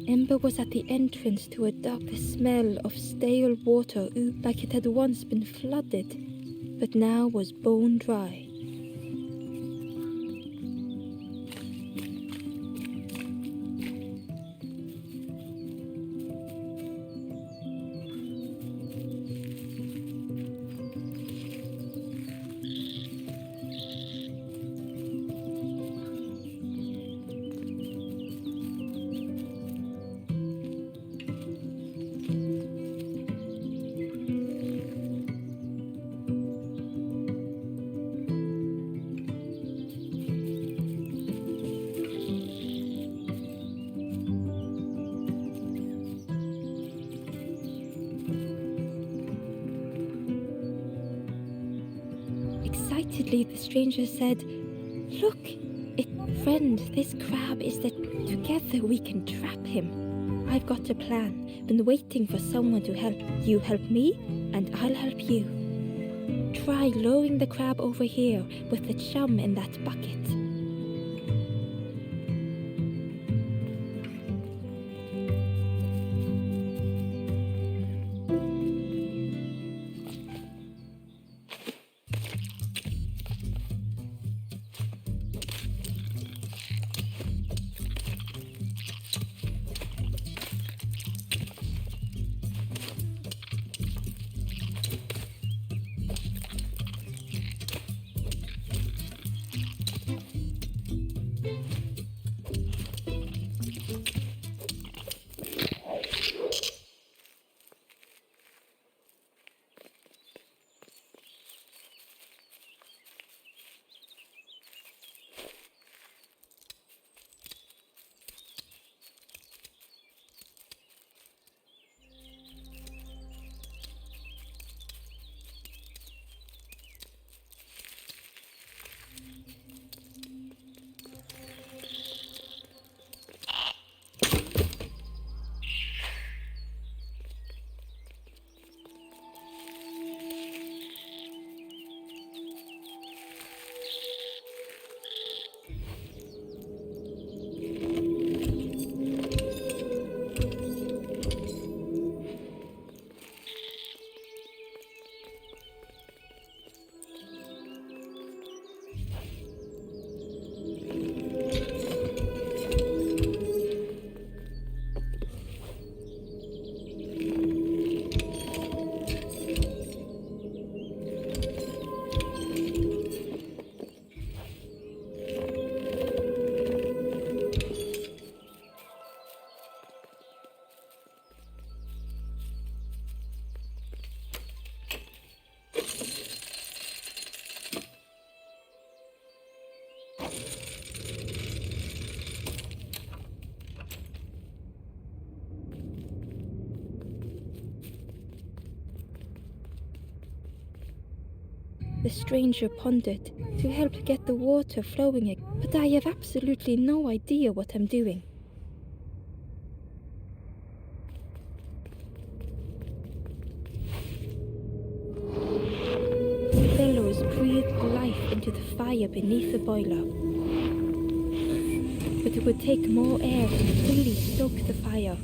Ember was at the entrance to a dark. The smell of stale water oozed like it had once been flooded, but now was bone dry. Excitedly, the stranger said, "Look, friend, this crab is that together we can trap him. I've got a plan. Been waiting for someone to help. You help me, and I'll help you. Try lowering the crab over here with the chum in that bucket." The stranger pondered. To help get the water flowing again, but I have absolutely no idea what I'm doing. Bellows breathed life into the fire beneath the boiler. But it would take more air to fully stoke the fire.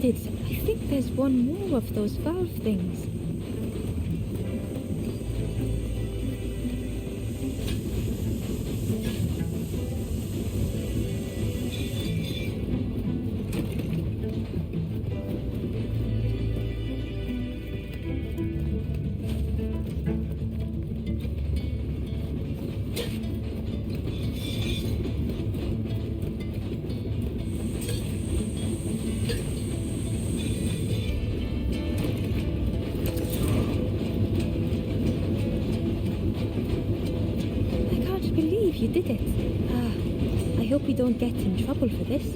I think there's one more of those valve things. You did it. I hope we don't get in trouble for this.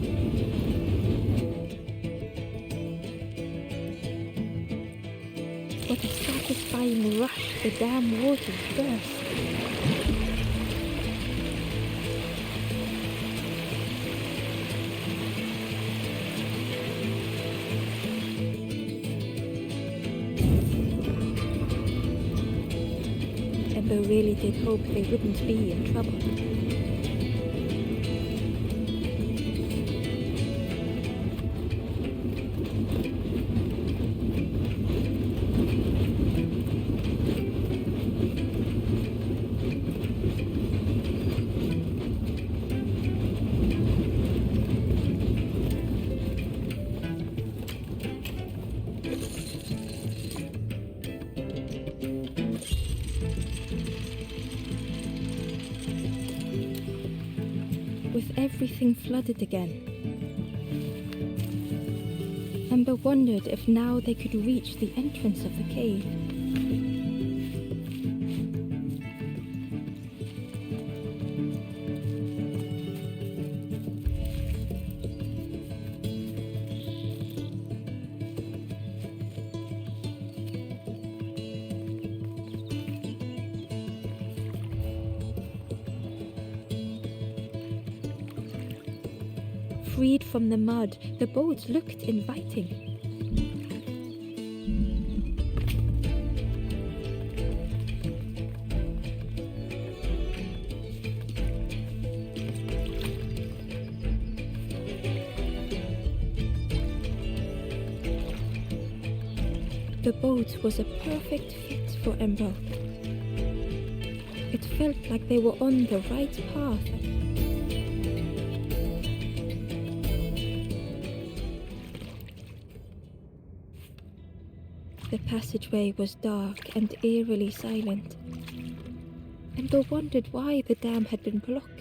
What a satisfying rush the damn water burst. Ember really did hope they wouldn't be in trouble. with everything flooded again. Ember wondered if now they could reach the entrance of the cave. Freed from the mud, the boat looked inviting. The boat was a perfect fit for Ember. It felt like they were on the right path. The passageway was dark and eerily silent. Ember wondered why the dam had been blocked.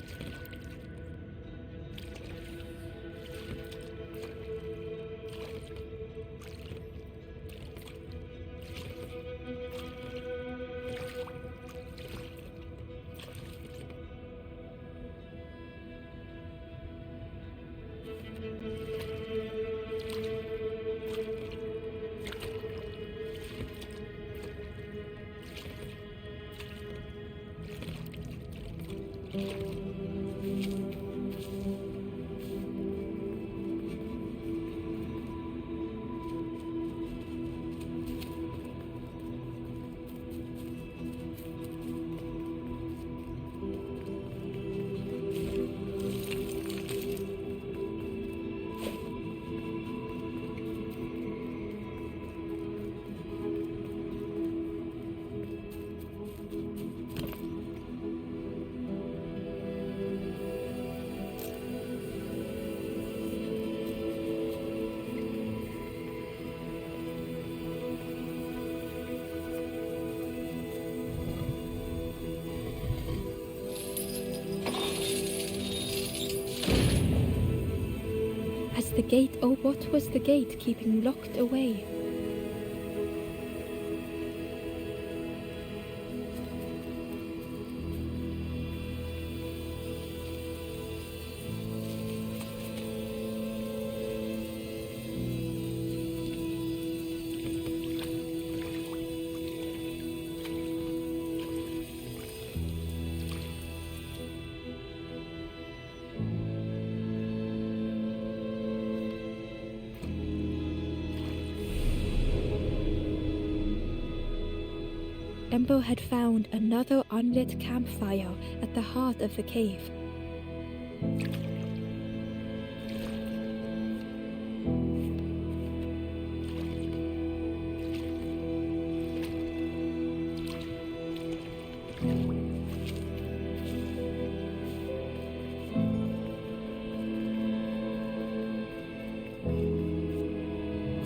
The gate, oh, what was the gate keeping locked away? Ember had found another unlit campfire at the heart of the cave.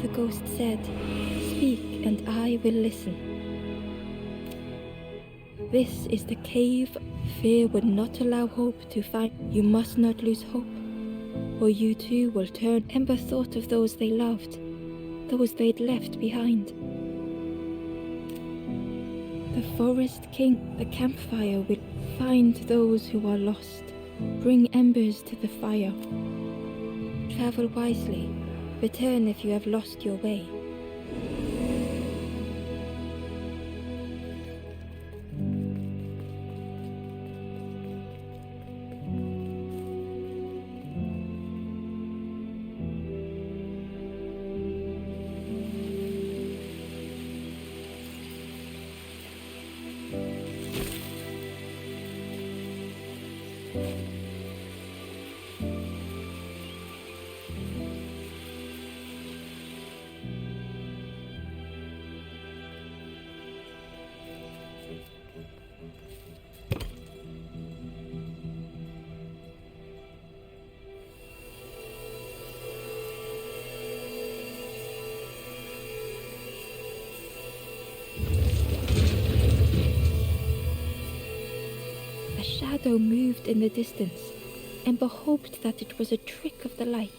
The ghost said, "Speak and I will listen. This is the cave. Fear would not allow hope to find. You must not lose hope, or you too will turn." Ember thought of those they loved, those they'd left behind. The forest king, the campfire, will find those who are lost. Bring embers to the fire. Travel wisely. Return if you have lost your way. A shadow moved in the distance. Ember hoped that it was a trick of the light.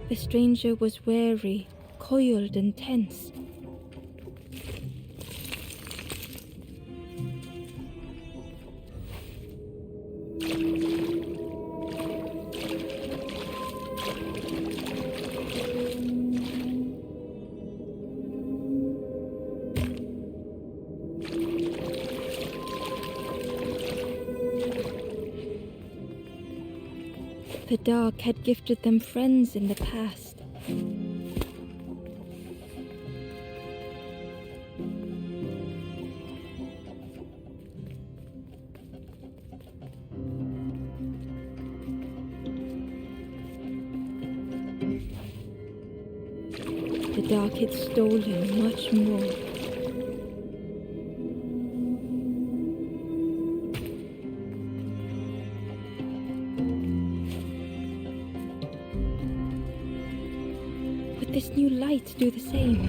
The stranger was wary, coiled and tense. The dark had gifted them friends in the past. The dark had stolen much more. Would this new light do the same?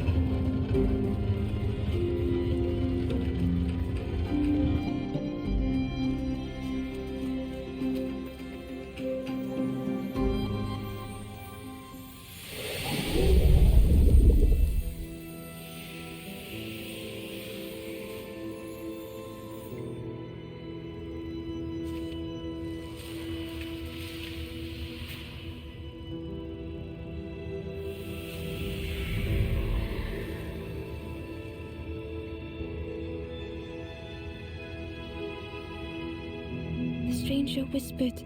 The stranger whispered,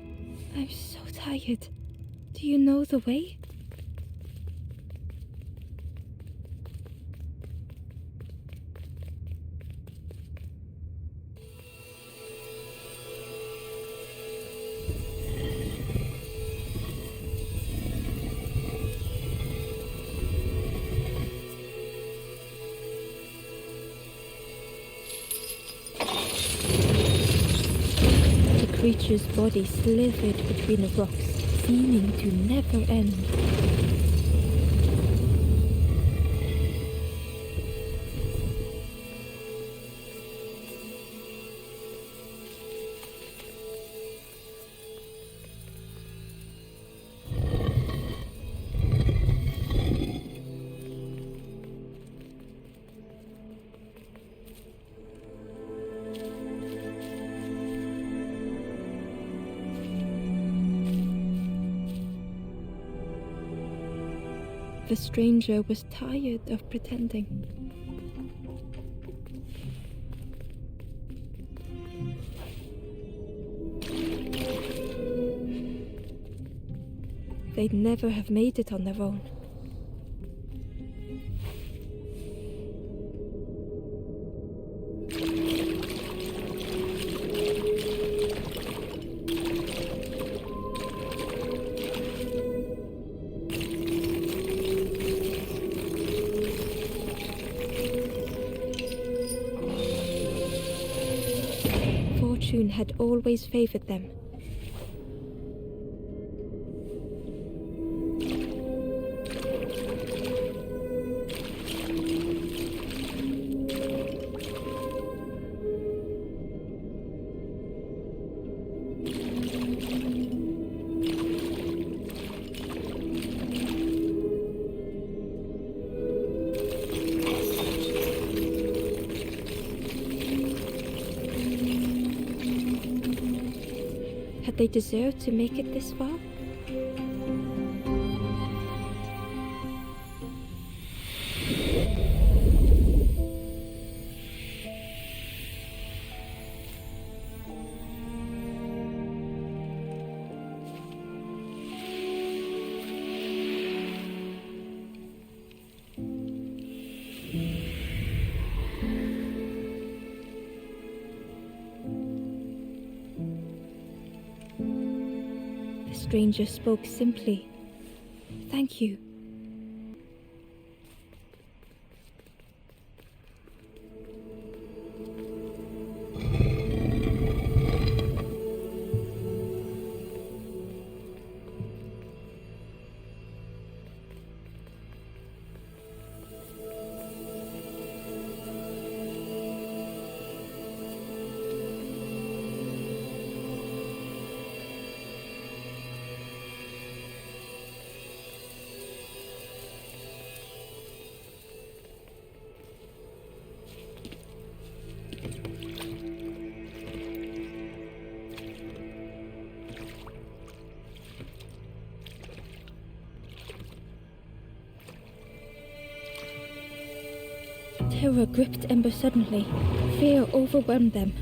"I'm so tired. Do you know the way?" The creature's body slithered between the rocks, seeming to never end. The stranger was tired of pretending. They'd never have made it on their own. Fortune had always favored them. Had they deserved to make it this far? The stranger spoke simply. Thank you. Terror gripped Ember suddenly. Fear overwhelmed them.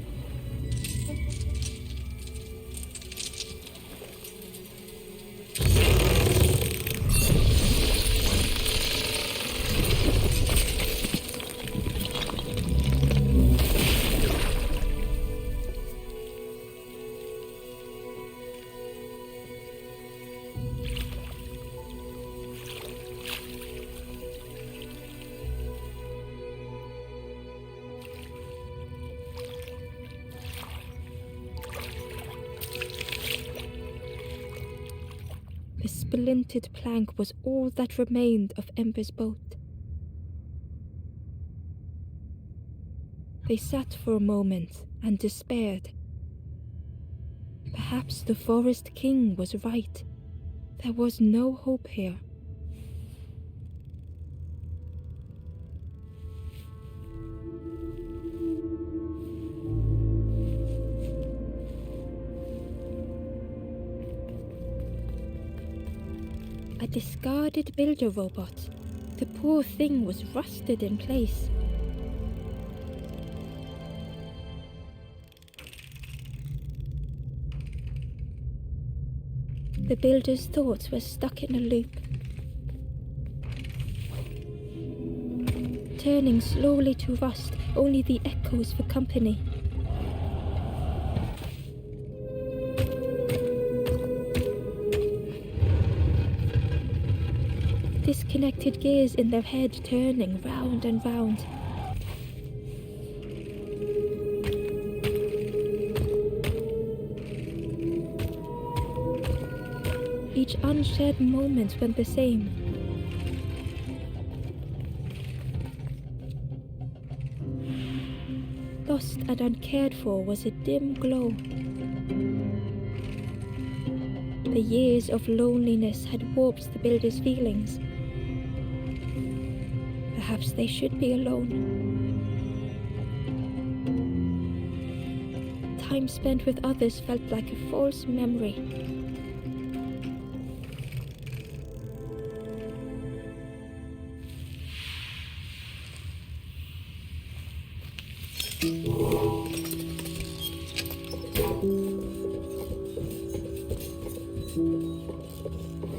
The splintered plank was all that remained of Ember's boat. They sat for a moment and despaired. Perhaps the Forest King was right. There was no hope here. A discarded builder robot. The poor thing was rusted in place. The builder's thoughts were stuck in a loop. Turning slowly to rust, only the echoes for company. Disconnected gears in their head turning round and round. Each unshared moment went the same. Lost and uncared for was a dim glow. The years of loneliness had warped the builder's feelings. Perhaps they should be alone. Time spent with others felt like a false memory.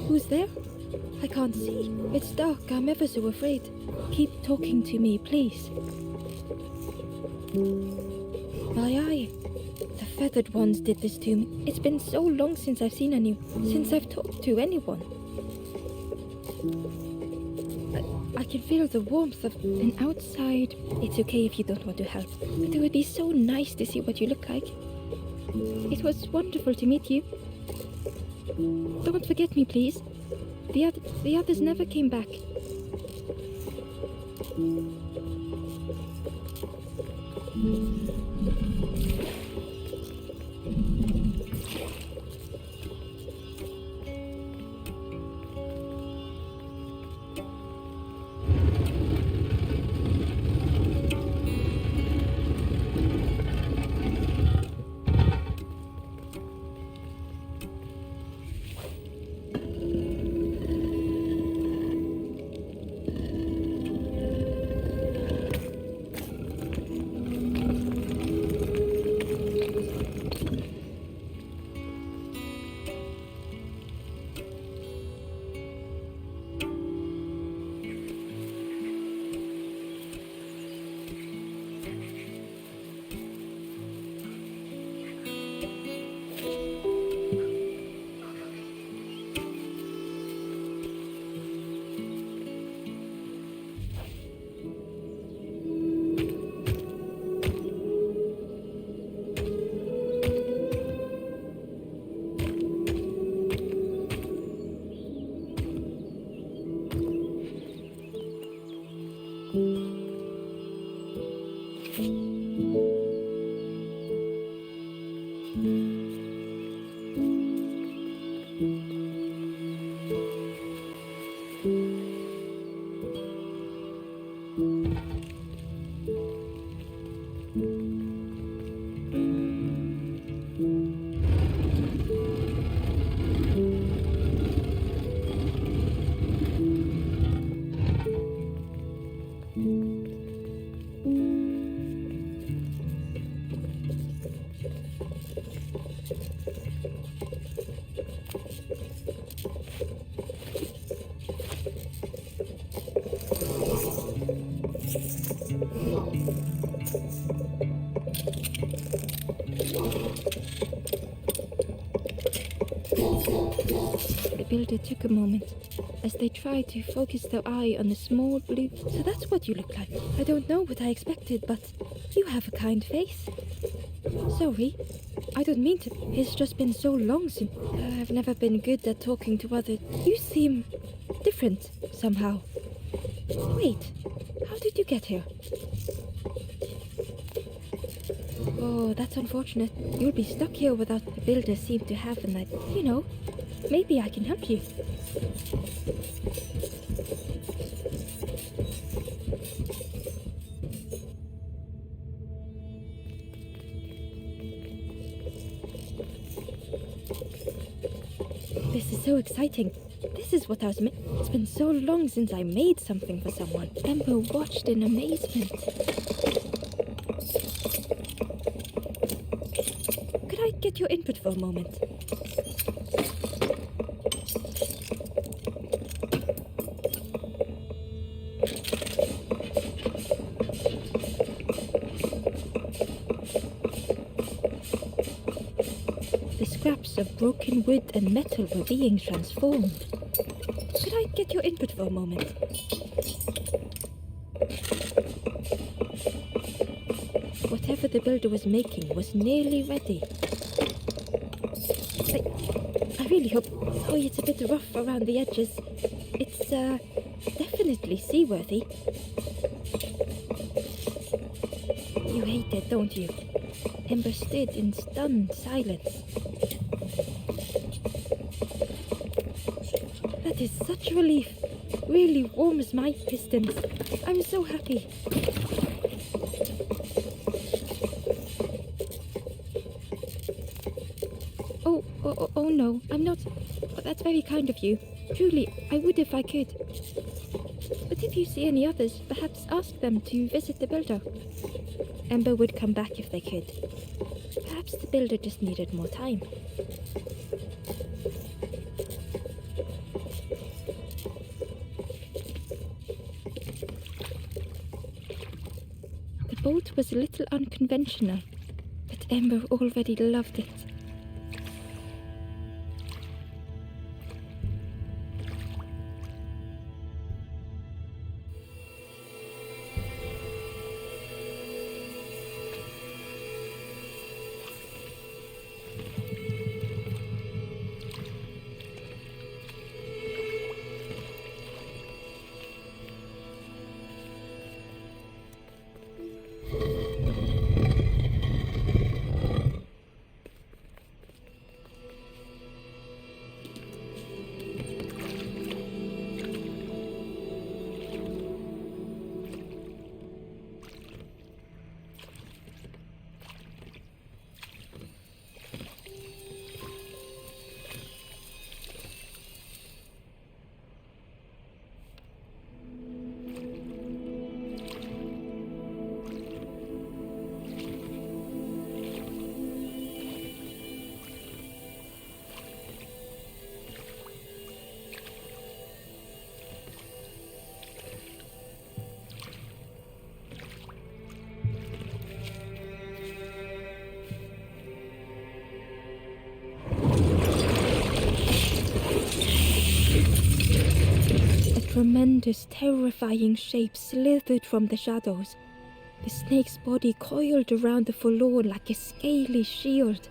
Who's there? I can't see. It's dark. I'm ever so afraid. Keep talking to me, please. Aye. The feathered ones did this to me. It's been so long since I've seen since I've talked to anyone. I can feel the warmth of an outside. It's okay if you don't want to help, but it would be so nice to see what you look like. It was wonderful to meet you. Don't forget me, please. The others never came back. The builder took a moment as they tried to focus their eye on the small blue. So that's what you look like. I don't know what I expected, but you have a kind face. Sorry, I don't mean to. It's just been so long since. I've never been good at talking to others. You seem different somehow. Wait, how did you get here? Oh, that's unfortunate. You'll be stuck here without the builder seem to have a night. You know, maybe I can help you. This is so exciting. This is what I was It's been so long since I made something for someone. Ember watched in amazement. Could I get your input for a moment? The scraps of broken wood and metal were being transformed. Could I get your input for a moment? Whatever the builder was making was nearly ready. I really hope... Oh, it's a bit rough around the edges. It's, definitely seaworthy. You hate it, don't you? Ember stood in stunned silence. That is such a relief. Really warms my pistons. I'm so happy. Oh no, I'm not. That's very kind of you. Truly, I would if I could. But if you see any others, perhaps ask them to visit the builder. Ember would come back if they could. Perhaps the builder just needed more time. The bolt was a little unconventional, but Ember already loved it. Tremendous, terrifying shape slithered from the shadows. The snake's body coiled around the forlorn like a scaly shield.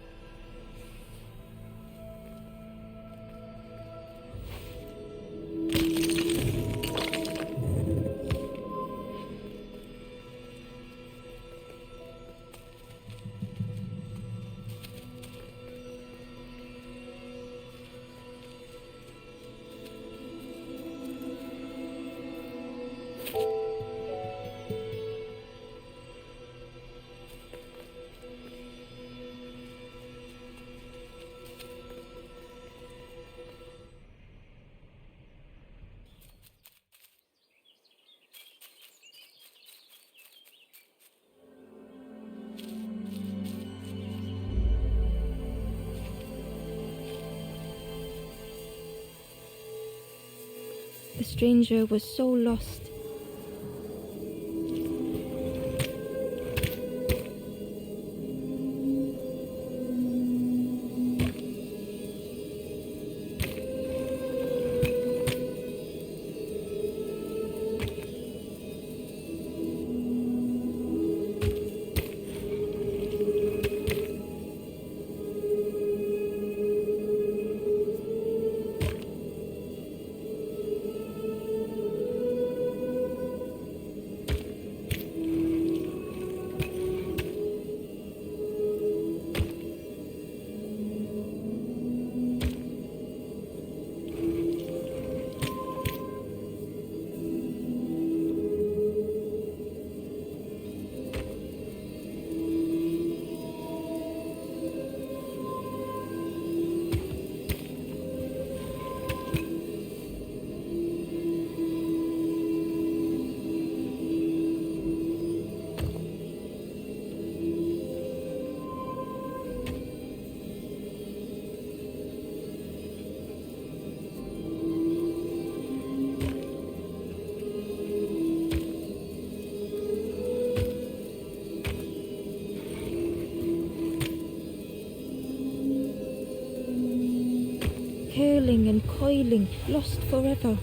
The stranger was so lost. Curling and coiling, lost forever.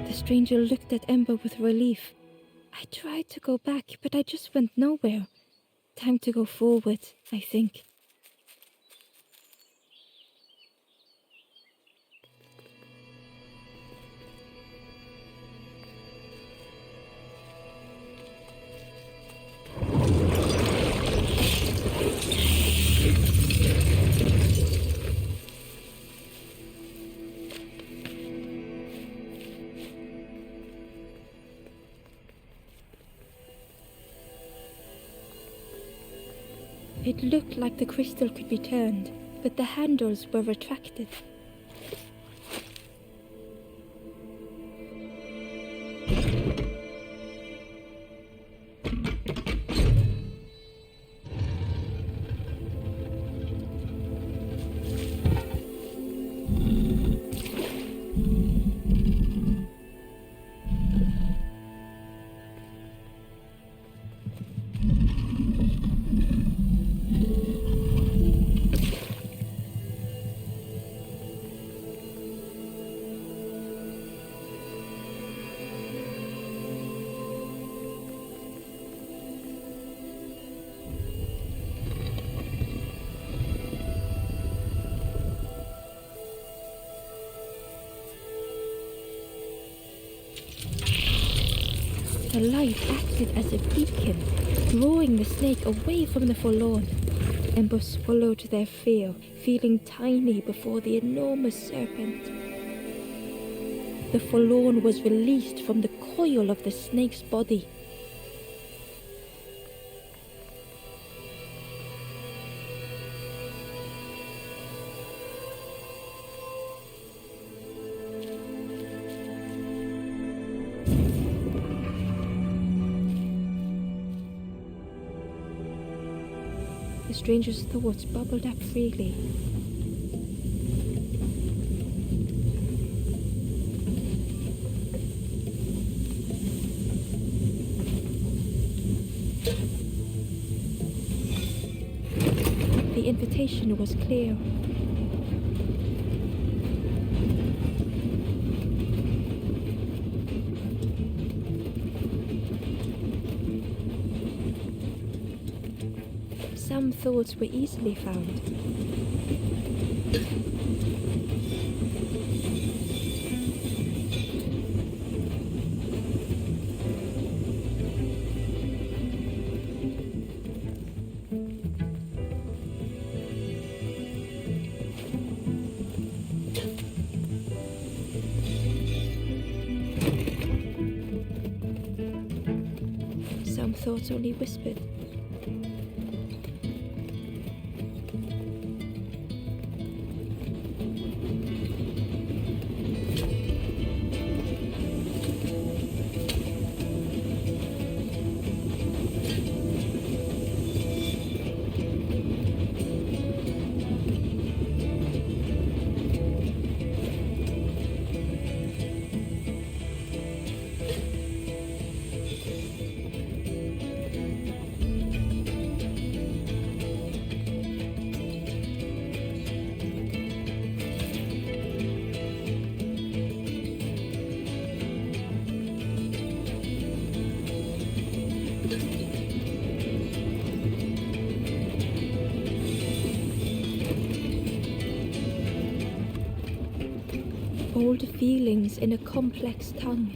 The stranger looked at Ember with relief. I tried to go back, but I just went nowhere. Time to go forward, I think. It looked like the crystal could be turned, but the handles were retracted. The light acted as a beacon, drawing the snake away from the forlorn. Ember swallowed their fear, feeling tiny before the enormous serpent. The forlorn was released from the coil of the snake's body. The stranger's thoughts bubbled up freely. The invitation was clear. Some thoughts were easily found. thoughts only whispered. Old feelings in a complex tongue.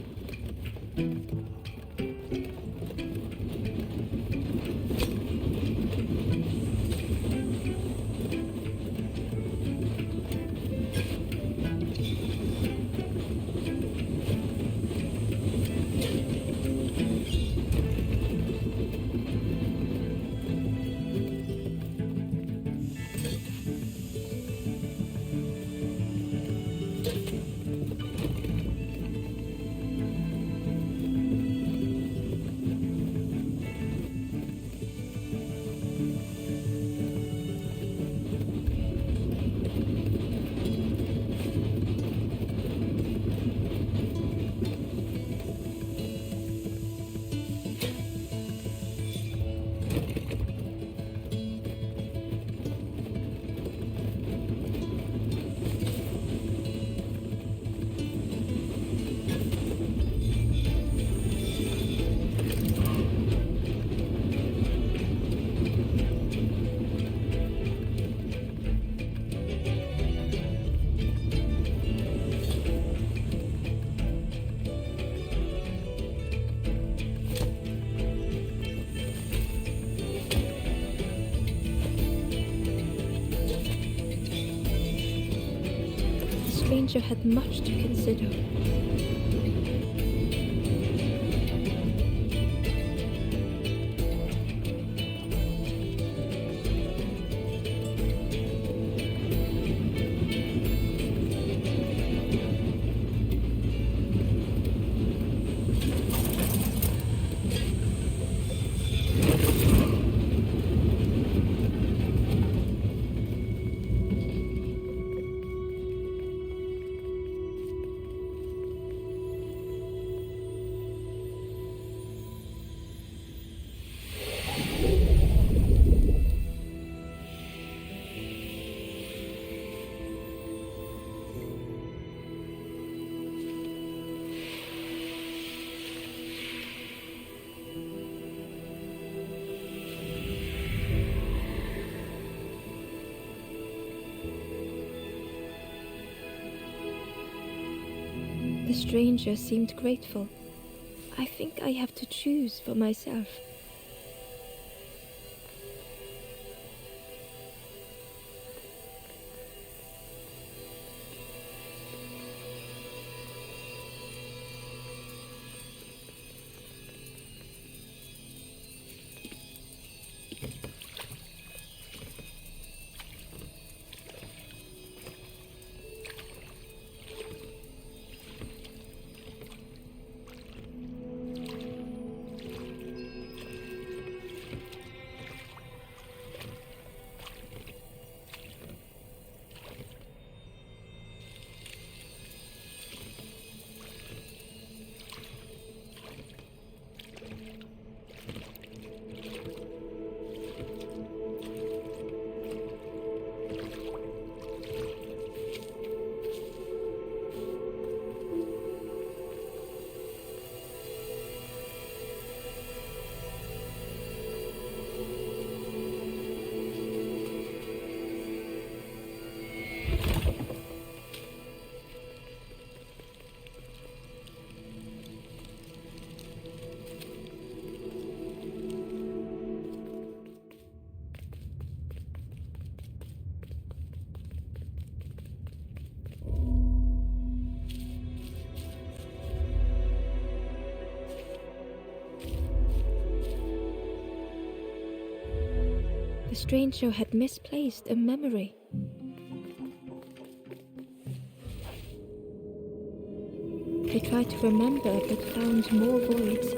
The stranger had much to consider. The stranger seemed grateful. I think I have to choose for myself. The stranger had misplaced a memory. He tried to remember but found more voids.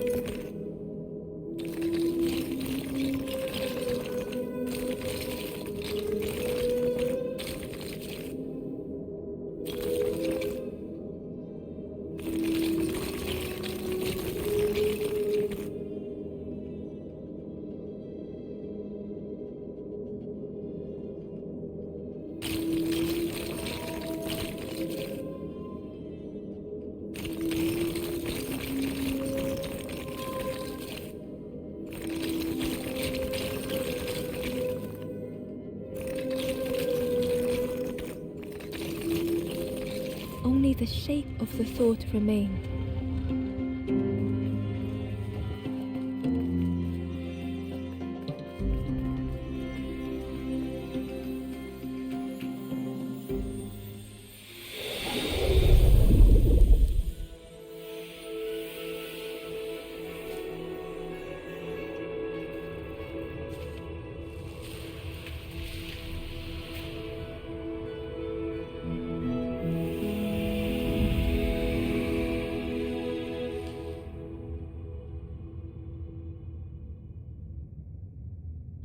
Only the shape of the thought remained.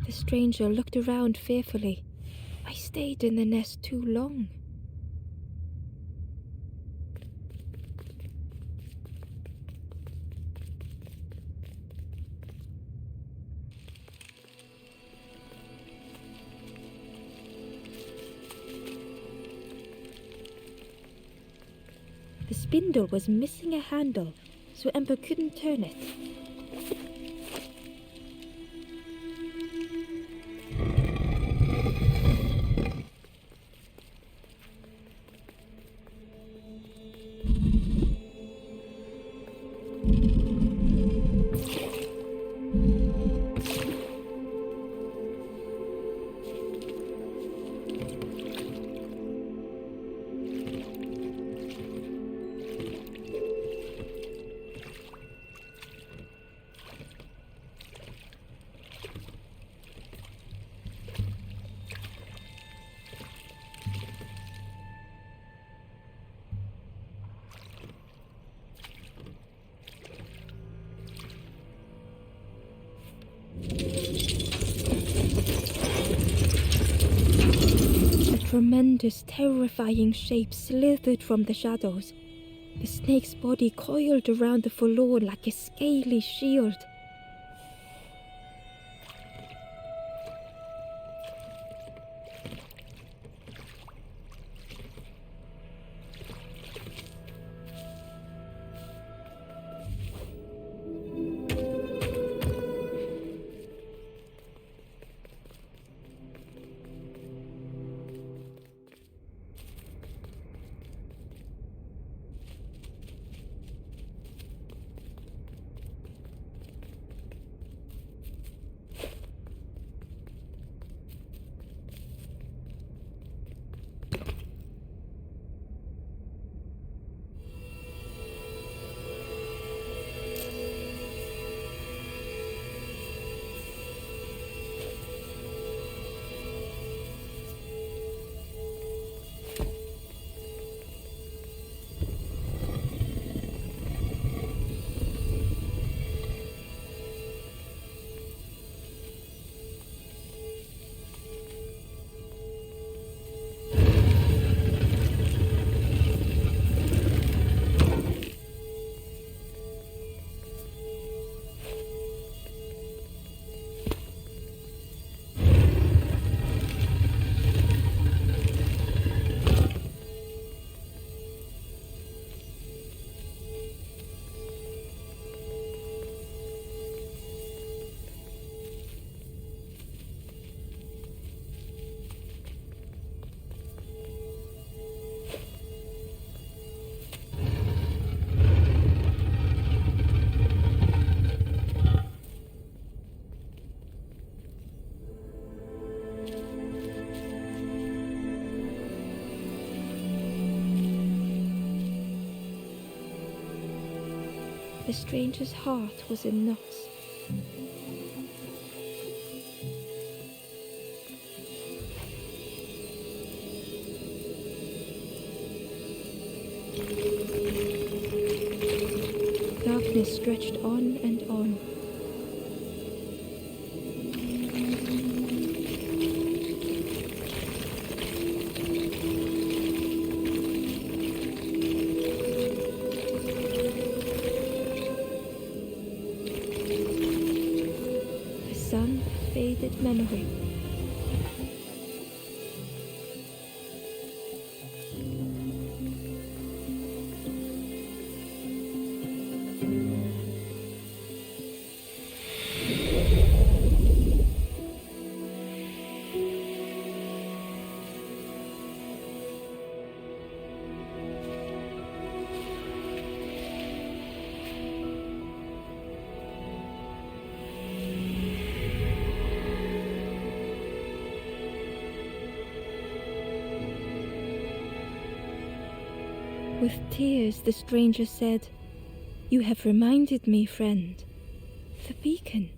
The stranger looked around fearfully. I stayed in the nest too long. The spindle was missing a handle, so Ember couldn't turn it. A tremendous, terrifying shape slithered from the shadows. The snake's body coiled around the forlorn like a scaly shield. The stranger's heart was in knots. darkness stretched on and on. The sun faded memory. With tears, the stranger said, "You have reminded me, friend. The beacon."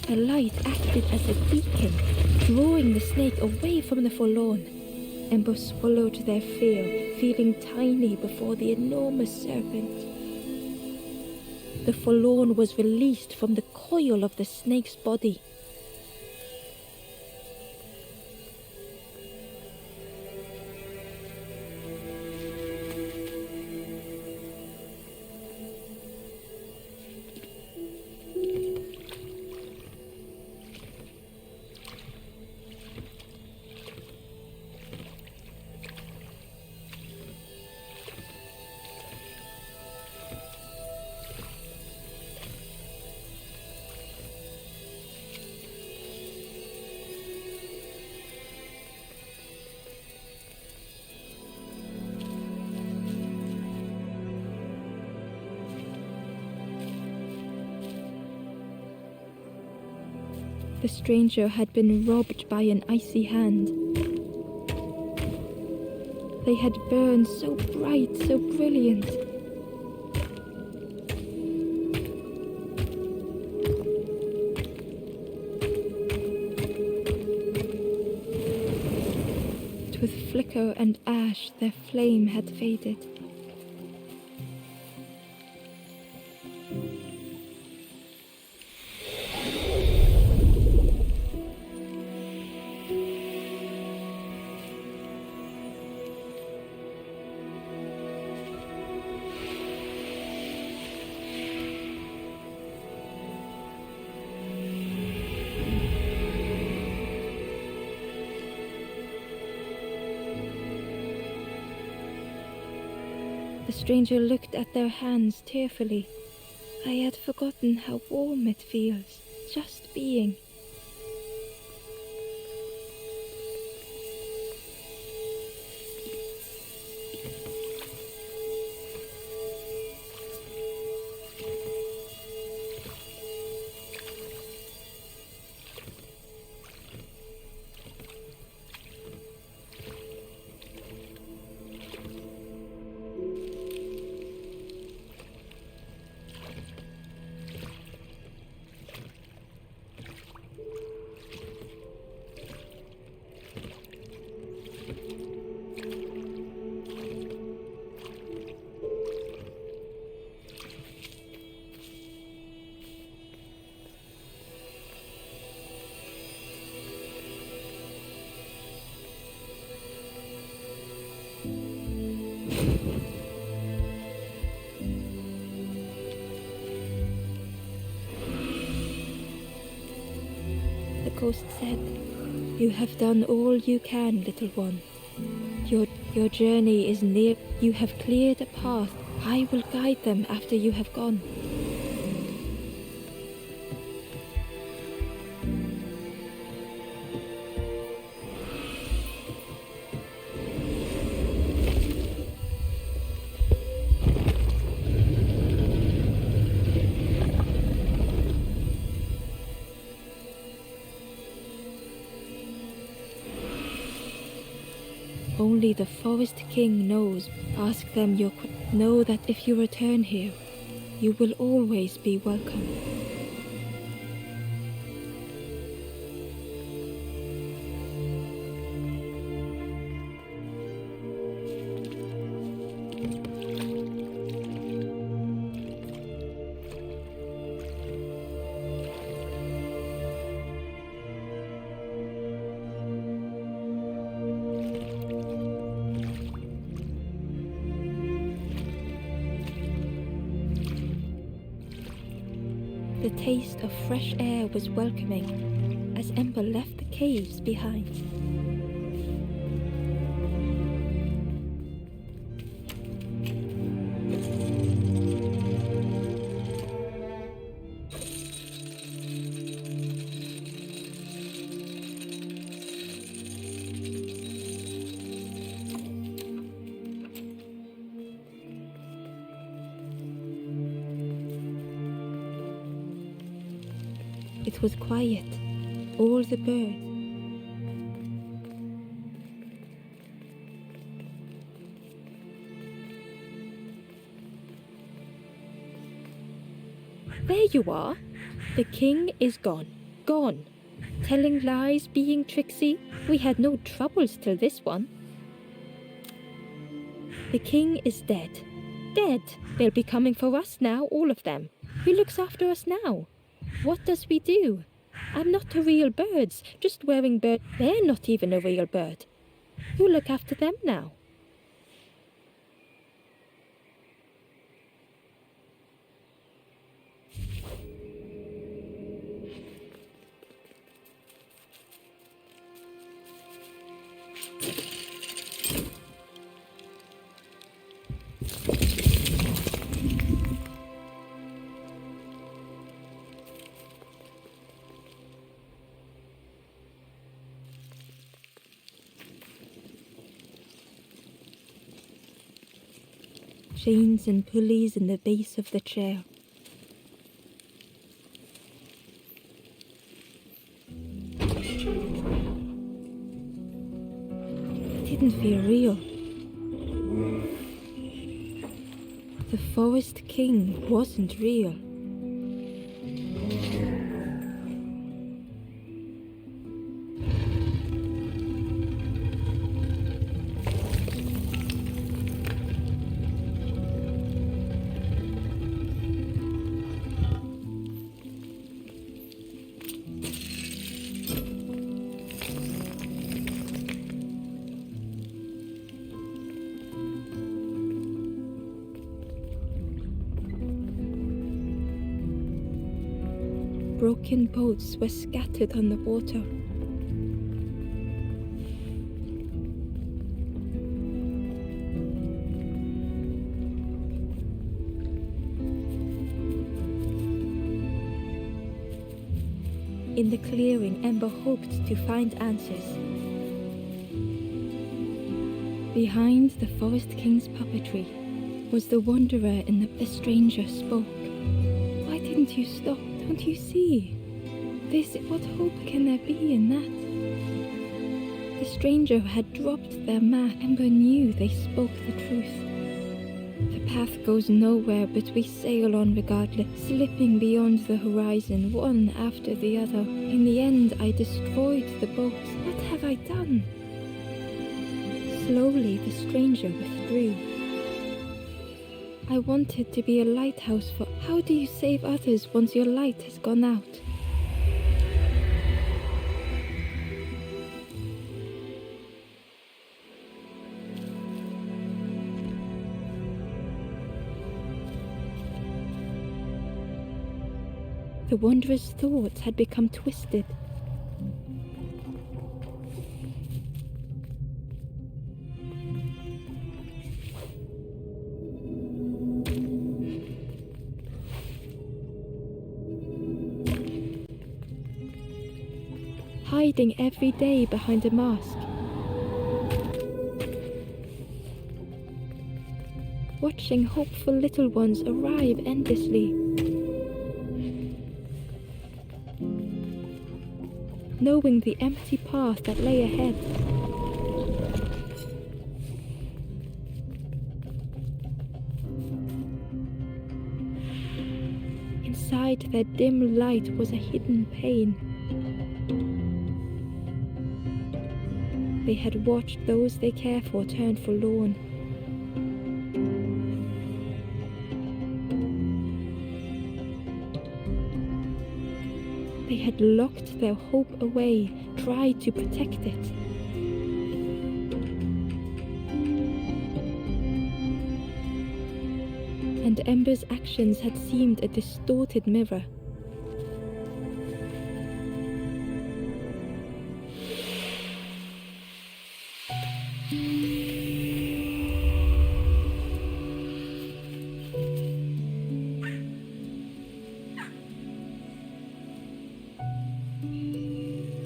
The light acted as a beacon, drawing the snake away from the forlorn. Ember swallowed their fear, feeling tiny before the enormous serpent. The forlorn was released from the coil of the snake's body. The stranger had been robbed by an icy hand. They had burned so bright, so brilliant. But with flicker and ash, their flame had faded. The stranger looked at their hands tearfully. I had forgotten how warm it feels, just being. The ghost said, You have done all you can, little one. Your journey is near. You have cleared a path. I will guide them after you have gone. Only the Forest King knows. Ask them your know that if you return here, you will always be welcome. The taste of fresh air was welcoming as Ember left the caves behind. It was quiet, all the birds. There you are. The king is gone. Gone. Telling lies, being tricksy. We had no troubles till this one. The king is dead. Dead. They'll be coming for us now, all of them. Who looks after us now? What does we do? I'm not a real bird, just wearing bird. They're not even a real bird. Who look after them now? Chains and pulleys in the base of the chair. It didn't feel real. The Forest King wasn't real. Broken boats were scattered on the water. In the clearing, Ember hoped to find answers. Behind the Forest King's puppetry was the wanderer and the stranger spoke. Why didn't you stop? Don't you see? What hope can there be in that? The stranger had dropped their mat. Ember knew they spoke the truth. The path goes nowhere, but we sail on regardless, slipping beyond the horizon, one after the other. In the end, I destroyed the boat. What have I done? Slowly, the stranger withdrew. I wanted to be a lighthouse for... How do you save others once your light has gone out? The wanderer's thoughts had become twisted. hiding every day behind a mask. Watching hopeful little ones arrive endlessly. Knowing the empty path that lay ahead. Inside their dim light was a hidden pain. They had watched those they care for turn forlorn. They had locked their hope away, tried to protect it. And Ember's actions had seemed a distorted mirror.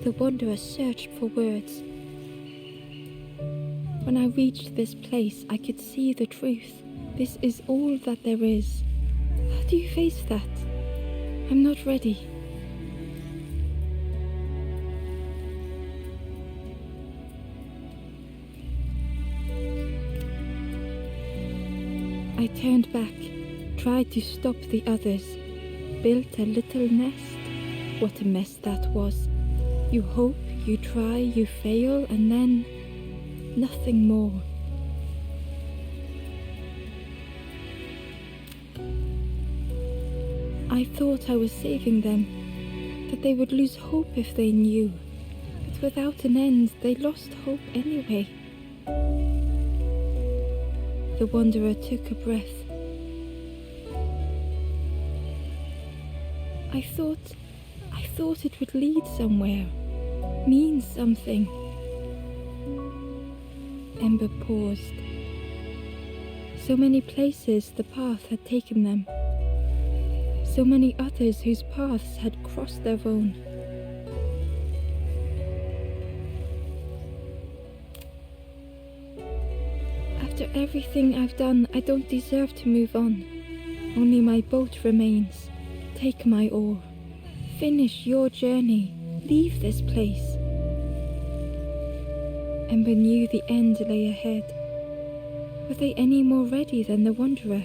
The wanderer searched for words. When I reached this place, I could see the truth. This is all that there is. How do you face that? I'm not ready. I turned back, tried to stop the others, built a little nest. What a mess that was. You hope, you try, you fail, and then nothing more. I thought I was saving them, that they would lose hope if they knew. But without an end, they lost hope anyway. The wanderer took a breath. I thought it would lead somewhere, mean something. Ember paused. So many places the path had taken them. So many others whose paths had crossed their own. After everything I've done, I don't deserve to move on. Only my boat remains. Take my oar. Finish your journey. Leave this place. Ember knew the end lay ahead. Were they any more ready than the wanderer?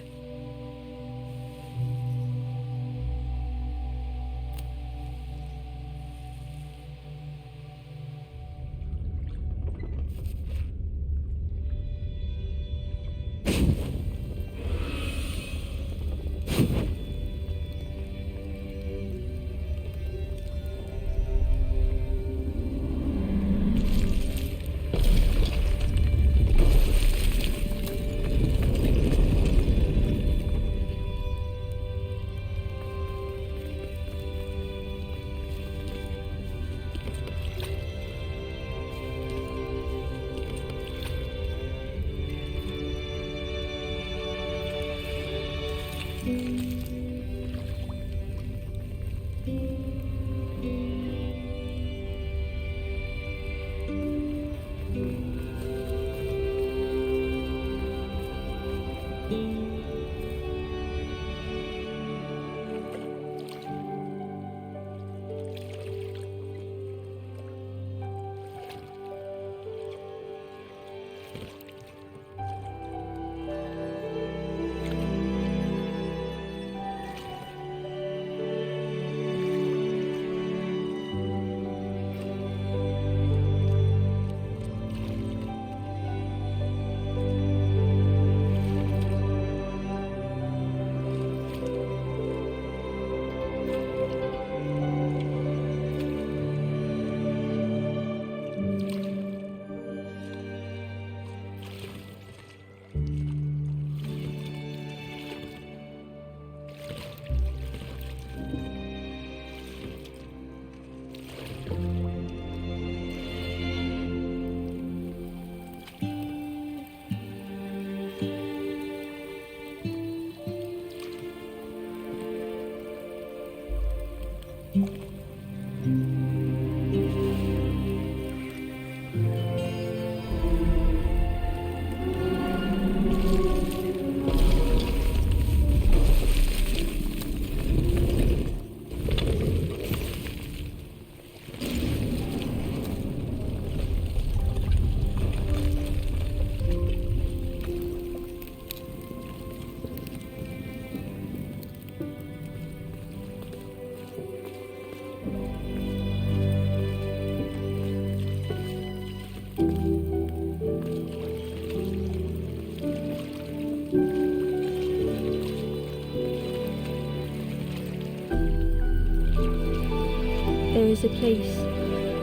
is a place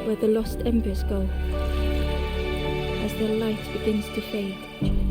where the lost embers go as their light begins to fade.